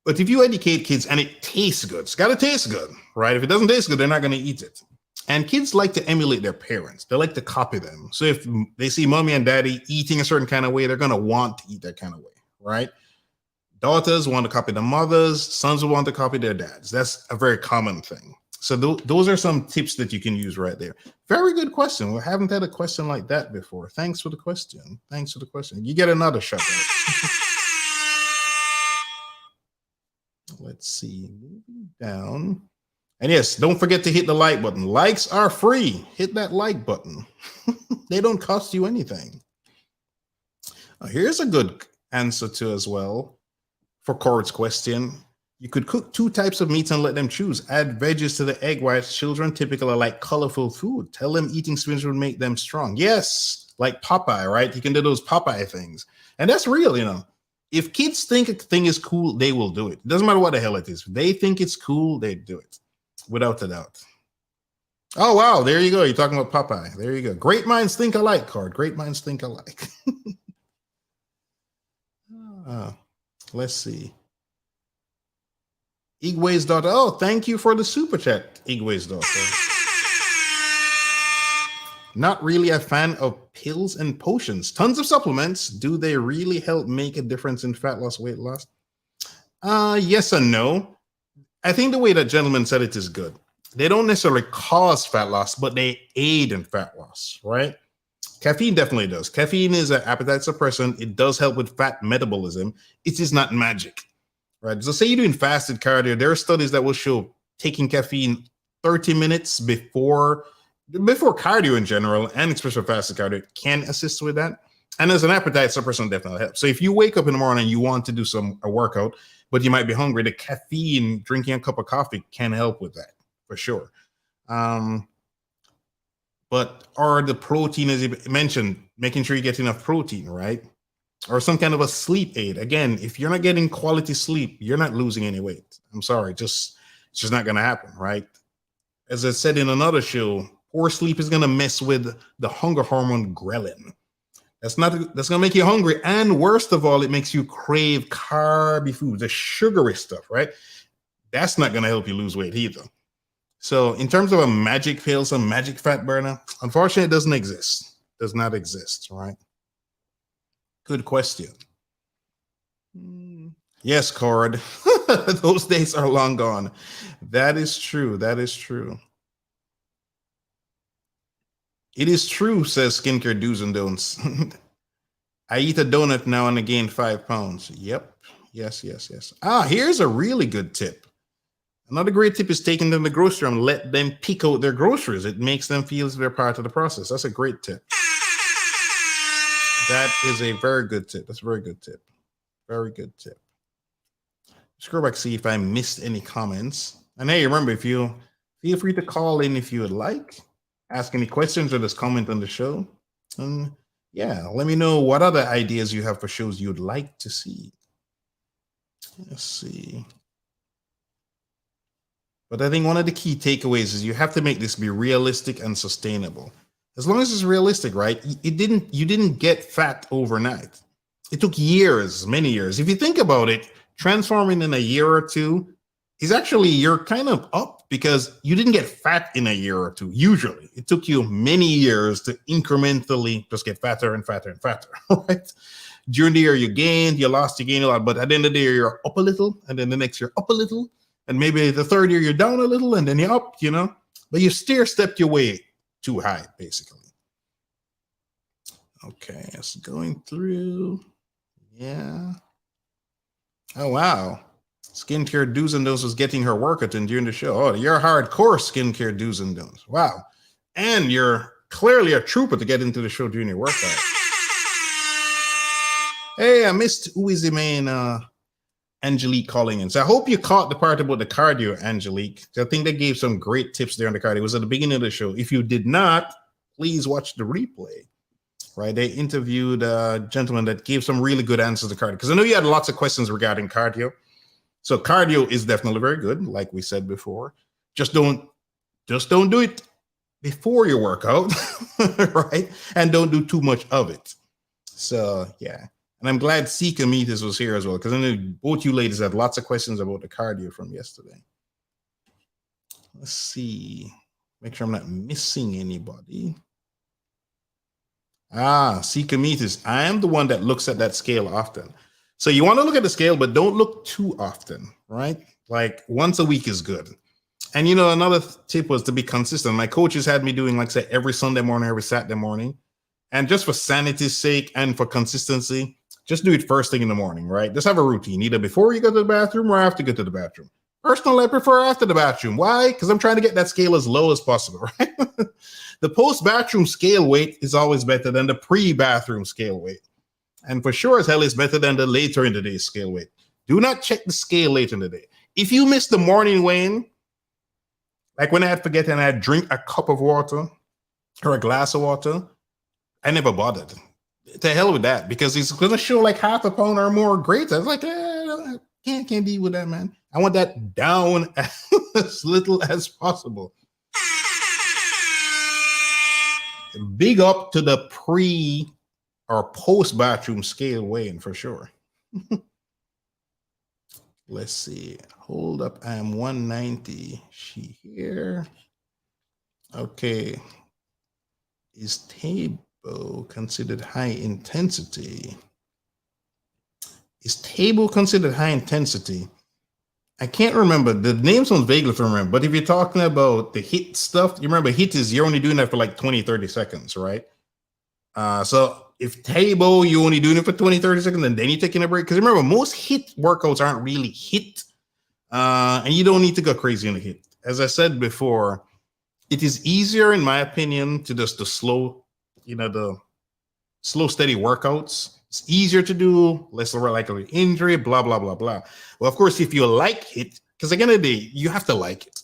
But if you educate kids and it tastes good, it's got to taste good, right? If it doesn't taste good, they're not going to eat it. And kids like to emulate their parents. They like to copy them. So if they see mommy and daddy eating a certain kind of way, they're going to want to eat that kind of way, right? Daughters want to copy their mothers. Sons will want to copy their dads. That's a very common thing. So those are some tips that you can use right there. Very good question. We haven't had a question like that before. Thanks for the question. Thanks for the question. You get another shot at it. Let's see. Moving down. And yes, don't forget to hit the like button. Likes are free. Hit that like button. They don't cost you anything. Here's a good answer to as well for Cord's question. You could cook 2 types of meats and let them choose. Add veggies to the egg whites. Children typically like colorful food. Tell them eating spinach would make them strong. Yes, like Popeye, right? You can do those Popeye things. And that's real, you know. If kids think a thing is cool, they will do it. It doesn't matter what the hell it is. If they think it's cool, they do it. Without a doubt. Oh, wow. There you go. You're talking about Popeye. There you go. Great minds think alike, Card. Great minds think alike. Let's see. Igwe's daughter. Oh, thank you for the super chat, Igwe's daughter. Not really a fan of pills and potions. Tons of supplements. Do they really help make a difference in fat loss, weight loss? Yes and no. I think the way that gentleman said it is good. They don't necessarily cause fat loss, but they aid in fat loss, right? Caffeine definitely does. Caffeine is an appetite suppressant. It does help with fat metabolism. It is not magic, right? So say you're doing fasted cardio. There are studies that will show taking caffeine 30 minutes before cardio in general, and especially fasted cardio, can assist with that. And as an appetite suppressant, definitely helps. So if you wake up in the morning and you want to do a workout, but you might be hungry, the caffeine, drinking a cup of coffee can help with that for sure. Or the protein, as you mentioned, making sure you get enough protein, right? Or some kind of a sleep aid. Again, if you're not getting quality sleep, you're not losing any weight. I'm sorry, it's just not going to happen, right? As I said in another show, poor sleep is going to mess with the hunger hormone ghrelin. That's going to make you hungry. And worst of all, it makes you crave carby food, the sugary stuff, right? That's not going to help you lose weight either. So in terms of a magic pill, some magic fat burner, unfortunately, it doesn't exist. Does not exist, right? Good question. Yes, Cord. Those days are long gone. That is true. That is true. It is true, says Skincare Do's and Don'ts. I eat a donut now and I gain 5 pounds. Yep. Yes. Here's a really good tip. Another great tip is taking them to the grocery and let them pick out their groceries. It makes them feel as they're part of the process. That's a great tip. That is a very good tip. That's a very good tip. Very good tip. Scroll back, see if I missed any comments. And hey, remember, if you feel free to call in if you would like, ask any questions or just comment on the show. And yeah, let me know what other ideas you have for shows you'd like to see. Let's see. But I think one of the key takeaways is you have to make this be realistic and sustainable. As long as it's realistic, right? You didn't get fat overnight. It took years, many years. If you think about it, transforming in a year or two is actually, you're kind of up because you didn't get fat in a year or two. Usually it took you many years to incrementally just get fatter and fatter and fatter, right? During the year you gained, you lost, you gained a lot, but at the end of the year, you're up a little, and then the next year up a little, and maybe the third year you're down a little, and then you're up, but you stair-stepped your way too high, basically. Okay, it's going through. Yeah. Oh, wow. Skincare do's and don'ts was getting her workout in during the show. Oh, you're hardcore skincare do's and don'ts. Wow. And you're clearly a trooper to get into the show during your workout. Hey, I missed who is the main Angelique calling in. So I hope you caught the part about the cardio, Angelique. I think they gave some great tips there on the cardio. It was at the beginning of the show. If you did not, please watch the replay. Right? They interviewed a gentleman that gave some really good answers to cardio. Because I know you had lots of questions regarding cardio. So cardio is definitely very good, like we said before. Just don't do it before your workout, right? And don't do too much of it. So yeah. And I'm glad Sika Metis was here as well, because I know both you ladies had lots of questions about the cardio from yesterday. Let's see. Make sure I'm not missing anybody. Sika Metis. I am the one that looks at that scale often. So you want to look at the scale, but don't look too often, right? Like once a week is good. And you know, another tip was to be consistent. My coaches had me doing, like say, every Sunday morning, every Saturday morning. And just for sanity's sake and for consistency, just do it first thing in the morning, right? Just have a routine, either before you go to the bathroom or after you go to the bathroom. Personally, I prefer after the bathroom. Why? Because I'm trying to get that scale as low as possible, right? The post-bathroom scale weight is always better than the pre-bathroom scale weight. And for sure as hell is better than the later in the day scale weight. Do not check the scale later in the day. If you miss the morning weigh-in, like when I had forget and I drink a cup of water or a glass of water, I never bothered. To hell with that, because it's going to show like half a pound or more great. I was like, I can't deal with that, man. I want that down as little as possible. Big up to the pre or post bathroom scale weigh-in for sure. Let's see. Hold up. I am 190. She here. Okay. Is table considered high intensity? Is table considered high intensity? I can't remember. The name sounds vaguely familiar, but if you're talking about the HIIT stuff, you remember HIIT is you're only doing that for like 20, 30 seconds, right? So if table, you're only doing it for 20, 30 seconds, and then you're taking a break. Because remember, most HIIT workouts aren't really HIIT, and you don't need to go crazy on the HIIT. As I said before, it is easier, in my opinion, to just the slow, the slow, steady workouts. It's easier to do, less likely injury, blah, blah, blah, blah. Well, of course, if you like it, because again, the day, you have to like it.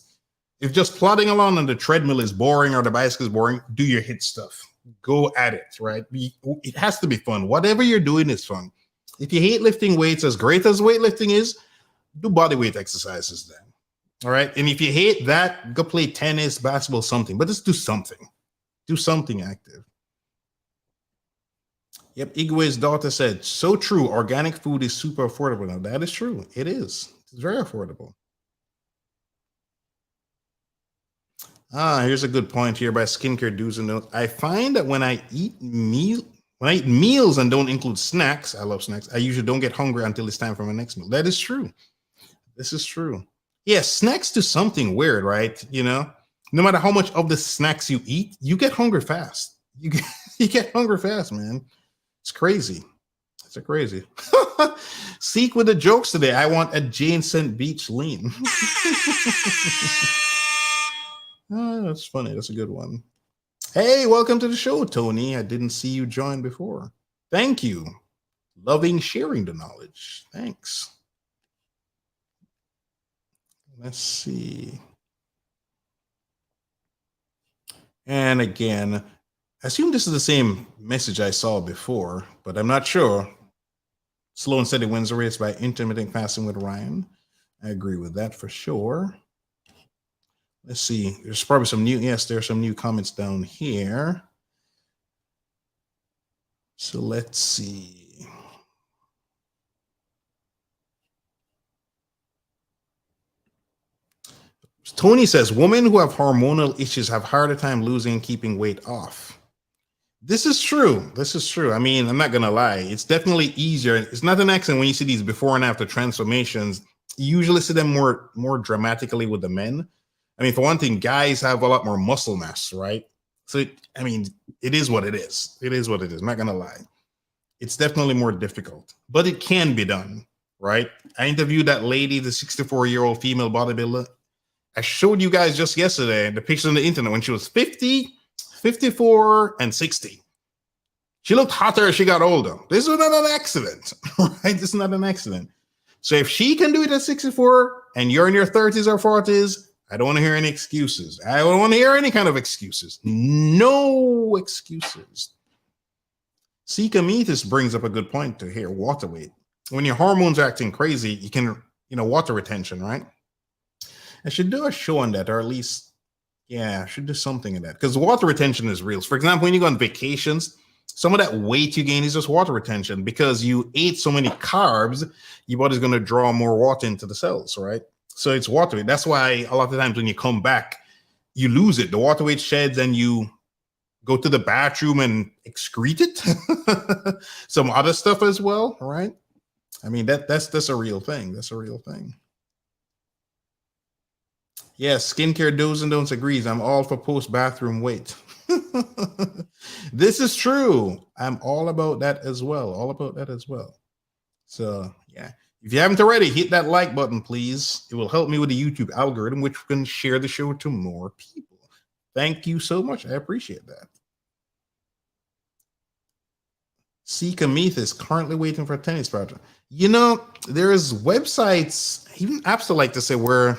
If just plodding along on the treadmill is boring or the bicycle is boring, do your HIIT stuff. Go at it, right? It has to be fun. Whatever you're doing is fun. If you hate lifting weights, as great as weightlifting is, do body weight exercises then. All right. And if you hate that, go play tennis, basketball, something, but just do something. Do something active. Yep. Igwe's daughter said, so true. Organic food is super affordable. Now, that is true. It is. It's very affordable. Here's a good point here by Skincare Do's and Don'ts. I find that when I eat meals and don't include snacks, I love snacks, I usually don't get hungry until it's time for my next meal. That is true. This is true. Yeah, snacks do something weird, right? No matter how much of the snacks you eat, you get hungry fast. You get hungry fast, man. It's crazy. It's a crazy. Seek with the jokes today. I want a Jane St. Beach lean. That's funny. That's a good one. Hey, welcome to the show, Tony. I didn't see you join before. Thank you. Loving sharing the knowledge. Thanks. Let's see. And again, I assume this is the same message I saw before, but I'm not sure. Slow and steady wins the race by intermittent fasting with Ryan. I agree with that for sure. Let's see. There's probably some new. Yes, there's some new comments down here. So let's see. Tony says, women who have hormonal issues have harder time losing and keeping weight off. This is true. This is true. I mean, I'm not going to lie. It's definitely easier. It's not an accident when you see these before and after transformations. You usually see them more dramatically with the men. I mean, for one thing, guys have a lot more muscle mass, right? So, it is what it is. It is what it is. I'm not going to lie. It's definitely more difficult, but it can be done. right? I interviewed that lady, the 64-year-old female bodybuilder. I showed you guys just yesterday the pictures on the internet when she was 50, 54, and 60. She looked hotter as she got older. This was not an accident, right? This is not an accident. So if she can do it at 64 and you're in your 30s or 40s, I don't want to hear any excuses. I don't want to hear any kind of excuses. No excuses. Seekamethis brings up a good point to here, water weight. When your hormones are acting crazy, you can, water retention, right? I should do a show on that, or at least, I should do something in that. Because water retention is real. For example, when you go on vacations, some of that weight you gain is just water retention because you ate so many carbs, your body's going to draw more water into the cells, right? So it's water weight. That's why a lot of times when you come back, you lose it. The water weight sheds and you go to the bathroom and excrete it. Some other stuff as well, right? I mean, that's a real thing. That's a real thing. Yes, skincare do's and don'ts agrees. I'm all for post-bathroom weight. This is true. I'm all about that as well. All about that as well. So, yeah. If you haven't already, hit that like button, please. It will help me with the YouTube algorithm, which can share the show to more people. Thank you so much. I appreciate that. Seekameth is currently waiting for a tennis partner. There's websites, even apps I like to say, where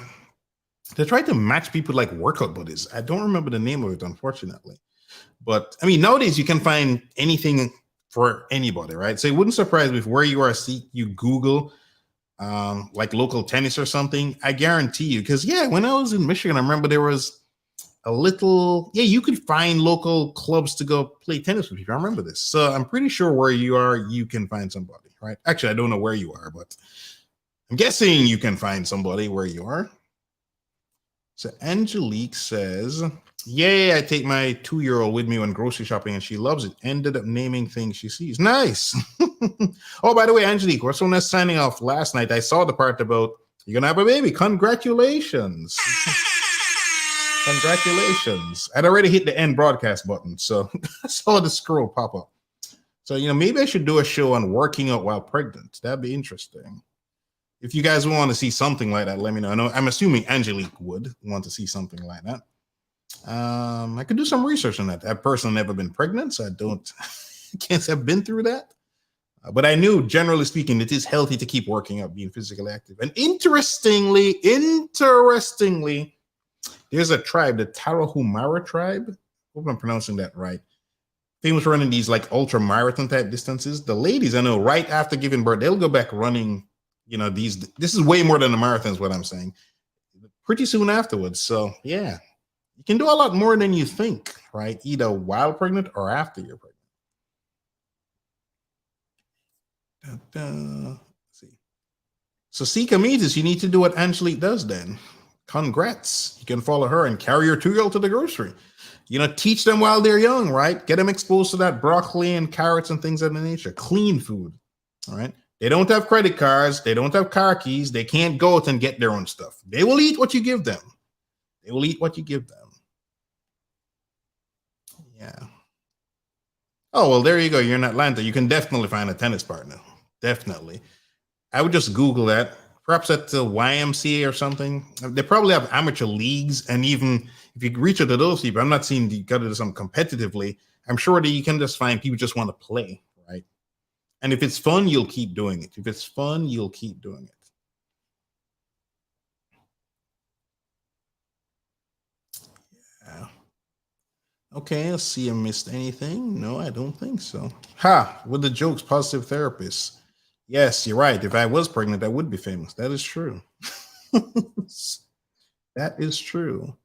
they try to match people like workout buddies. I don't remember the name of it, unfortunately. But, I mean, nowadays you can find anything for anybody, right? So it wouldn't surprise me if where you are, you Google like local tennis or something. I guarantee you, because, when I was in Michigan, I remember there was a little, you could find local clubs to go play tennis with people. I remember this. So I'm pretty sure where you are, you can find somebody, right? Actually, I don't know where you are, but I'm guessing you can find somebody where you are. So Angelique says, yay, I take my 2-year-old with me when grocery shopping and she loves it. Ended up naming things she sees. Nice. Oh, by the way, Angelique, we're so signing off last night. I saw the part about you're going to have a baby. Congratulations. Congratulations. I'd already hit the end broadcast button, so I saw the scroll pop up. So, maybe I should do a show on working out while pregnant. That'd be interesting. If you guys want to see something like that, let me know. I'm assuming Angelique would want to see something like that. I could do some research on that. I've personally never been pregnant, so can't say I've been through that. But I knew, generally speaking, it is healthy to keep working out, being physically active. And interestingly, there's a tribe, the Tarahumara tribe. Hope I'm pronouncing that right. Famous for running these like ultra marathon type distances. The ladies, I know, right after giving birth, they'll go back running. This is way more than a marathon is what I'm saying. Pretty soon afterwards. So, you can do a lot more than you think, right? Either while pregnant or after you're pregnant. Let's see. So, Seekamethis, you need to do what Angelique does then. Congrats. You can follow her and carry your 2-year-old to the grocery. Teach them while they're young, right? Get them exposed to that broccoli and carrots and things of that nature. Clean food, all right? They don't have credit cards. They don't have car keys. They can't go out and get their own stuff. They will eat what you give them. They will eat what you give them. Yeah. Oh, well, there you go. You're in Atlanta. You can definitely find a tennis partner. Definitely. I would just Google that. Perhaps at the YMCA or something. They probably have amateur leagues. And even if you reach out to those people, I'm not saying you got to do something competitively. I'm sure that you can just find people just want to play, right? And if it's fun, you'll keep doing it. If it's fun, you'll keep doing it. Yeah. Okay, let's see. I missed anything? No, I don't think so. With the jokes, positive therapists. Yes, you're right. If I was pregnant, I would be famous. That is true. That is true.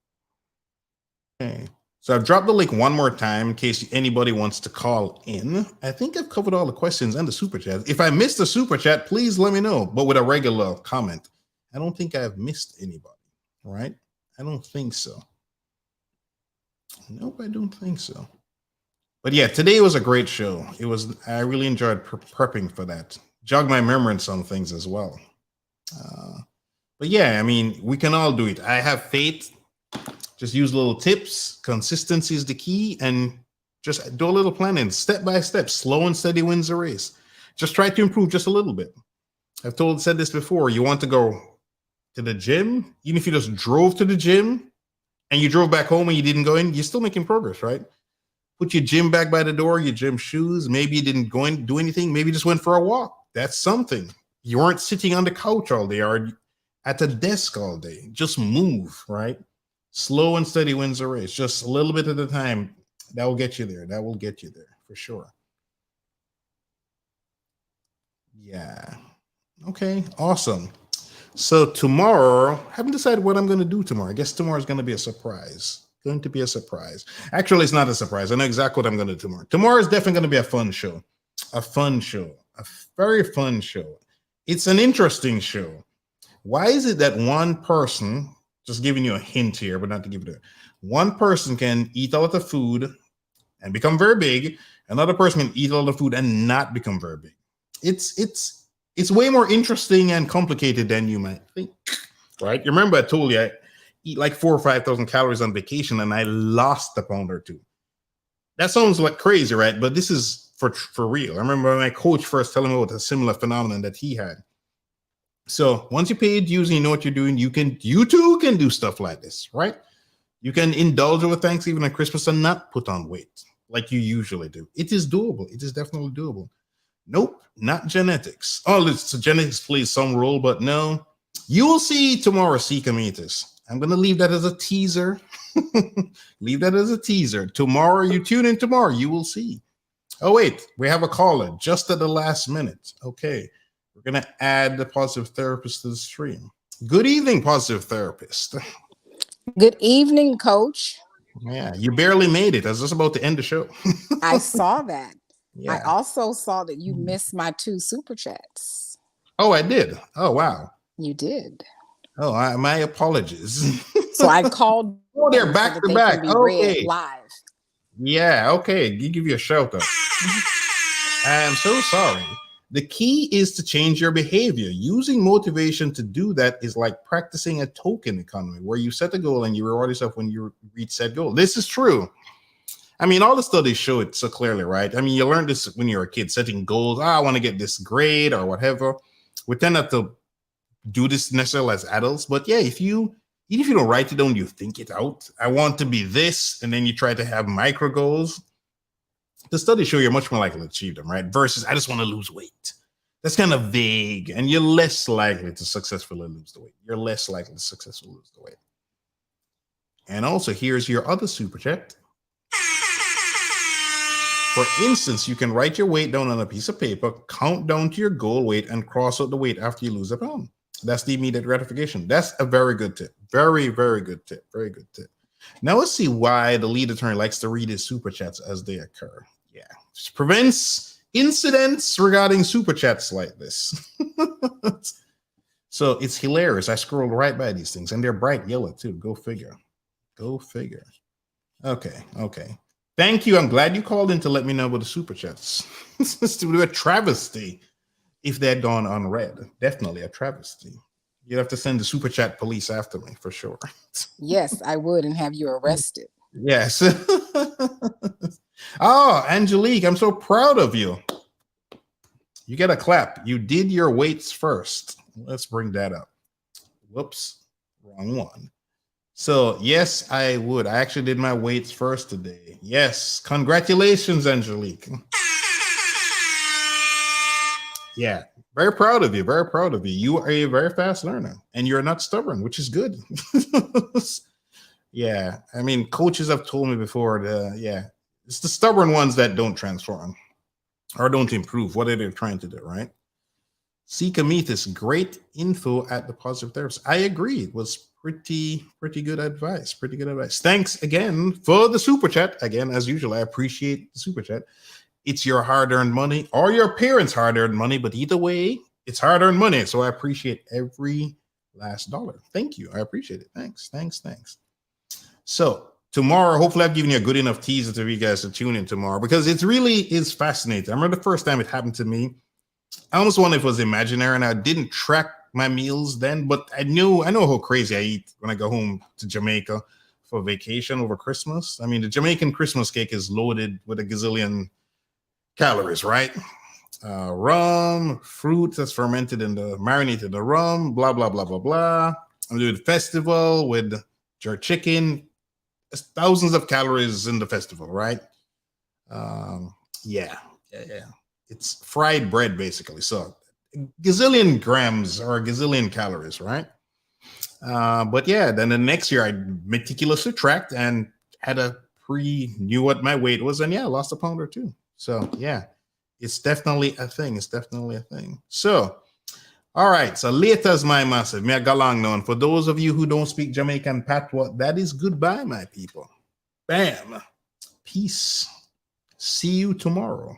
Okay. So I've dropped the link one more time in case anybody wants to call in. I think I've covered all the questions and the super chat. If I missed the super chat, please let me know, but with a regular comment. I don't think I've missed anybody, right? I don't think so. Nope, I don't think so. But yeah, today was a great show. I really enjoyed prepping for that. Jog my memory on some things as well. But yeah, I mean, we can all do it. I have faith. Just use little tips. Consistency is the key, and just do a little planning, step by step. Slow and steady wins the race. Just try to improve just a little bit. I've said this before. You want to go to the gym, even if you just drove to the gym and you drove back home and you didn't go in, you're still making progress, right? Put your gym bag by the door, your gym shoes. Maybe you didn't go in, do anything. Maybe you just went for a walk. That's something. You weren't sitting on the couch all day or at the desk all day. Just move, right? Slow and steady wins the race. Just a little bit at a time. That will get you there. That will get you there for sure. Yeah. Okay. Awesome. So tomorrow, I haven't decided what I'm going to do tomorrow. I guess tomorrow is going to be a surprise. Going to be a surprise. Actually, it's not a surprise. I know exactly what I'm going to do tomorrow. Tomorrow is definitely going to be a fun show. A fun show. A very fun show. It's an interesting show. Why is it that one person, just giving you a hint here, but not to give it one person can eat a lot of food and become very big. Another person can eat a lot of food and not become very big. It's way more interesting and complicated than you might think, right? You remember I told you I eat like 4,000 or 5,000 calories on vacation and I lost a pound or two. That sounds like crazy, right? But this is for real. I remember my coach first telling me about a similar phenomenon that he had. So once you paid dues and you know what you're doing, you too can do stuff like this, right? You can indulge over Thanksgiving and Christmas and not put on weight like you usually do. It is doable. It is definitely doable. Nope, not genetics. Oh, genetics plays some role, but no. You will see tomorrow, Cometas. I'm going to leave that as a teaser. Leave that as a teaser. Tomorrow, you tune in tomorrow, you will see. Oh, wait, we have a caller just at the last minute. Okay, we're going to add the positive therapist to the stream. Good evening, positive therapist. Good evening, Coach. Yeah, you barely made it. I was just about to end the show. I saw that. Yeah. I also saw that you missed my 2 super chats. Oh, I did. Oh, wow. You did. Oh, my apologies. So I called. Oh, they're back to back. Okay. Live. Yeah, okay. You give you a shout out. I am so sorry. The key is to change your behavior. Using motivation to do that is like practicing a token economy where you set a goal and you reward yourself when you reach said goal. This is true. I mean, all the studies show it so clearly, right? I mean, you learned this when you were a kid, setting goals. I want to get this grade or whatever. We tend not to do this necessarily as adults, but yeah, even if you don't write it down, you think it out. I want to be this, and then you try to have micro goals. The studies show you're much more likely to achieve them, right? Versus, I just want to lose weight. That's kind of vague, and you're less likely to successfully lose the weight. You're less likely to successfully lose the weight. And also, here's your other super chat. For instance, you can write your weight down on a piece of paper, count down to your goal weight, and cross out the weight after you lose a pound. That's the immediate gratification. That's a very good tip. Very, very good tip. Very good tip. Now let's see why the lead attorney likes to read his super chats as they occur. Yeah, it prevents incidents regarding super chats like this. So it's hilarious. I scrolled right by these things, and they're bright yellow too. Go figure. Go figure. Okay. Thank you. I'm glad you called in to let me know about the super chats. It's a travesty if they had gone unread. Definitely a travesty. You'd have to send the super chat police after me for sure. Yes, I would, and have you arrested. Yes. Oh, Angelique, I'm so proud of you. You get a clap. You did your weights first. Let's bring that up. Whoops, wrong one. So yes, I would. I actually did my weights first today. Yes, congratulations, Angelique. Yeah, very proud of you. Very proud of you. You are a very fast learner, and you're not stubborn, which is good. Yeah, I mean, coaches have told me before. It's the stubborn ones that don't transform or don't improve. What are they trying to do, right? Cometas, great info at the positive therapist. I agree. It was pretty good advice. Pretty good advice. Thanks again for the super chat. Again, as usual, I appreciate the super chat. It's your hard-earned money or your parents' hard-earned money, but either way, it's hard-earned money. So I appreciate every last dollar. Thank you. I appreciate it. Thanks. So tomorrow, hopefully I've given you a good enough teaser to you guys to tune in tomorrow, because it really is fascinating. I remember the first time it happened to me, I almost wondered if it was imaginary, and I didn't track my meals then, but I know how crazy I eat when I go home to Jamaica for vacation over Christmas. I mean, the Jamaican Christmas cake is loaded with a gazillion calories, right? rum, fruit that's fermented in the marinated in the rum, blah blah blah blah blah. I'm doing the festival with jerk chicken. There's thousands of calories in the festival, right? Yeah. It's fried bread basically. So gazillion grams or a gazillion calories, right? But yeah, then the next year I meticulously tracked and had knew what my weight was, and yeah, lost a pound or two. So yeah, it's definitely a thing. It's definitely a thing. So, all right. So later's my massive. Me a galang now. And for those of you who don't speak Jamaican patois, that is goodbye, my people. Bam. Peace. See you tomorrow.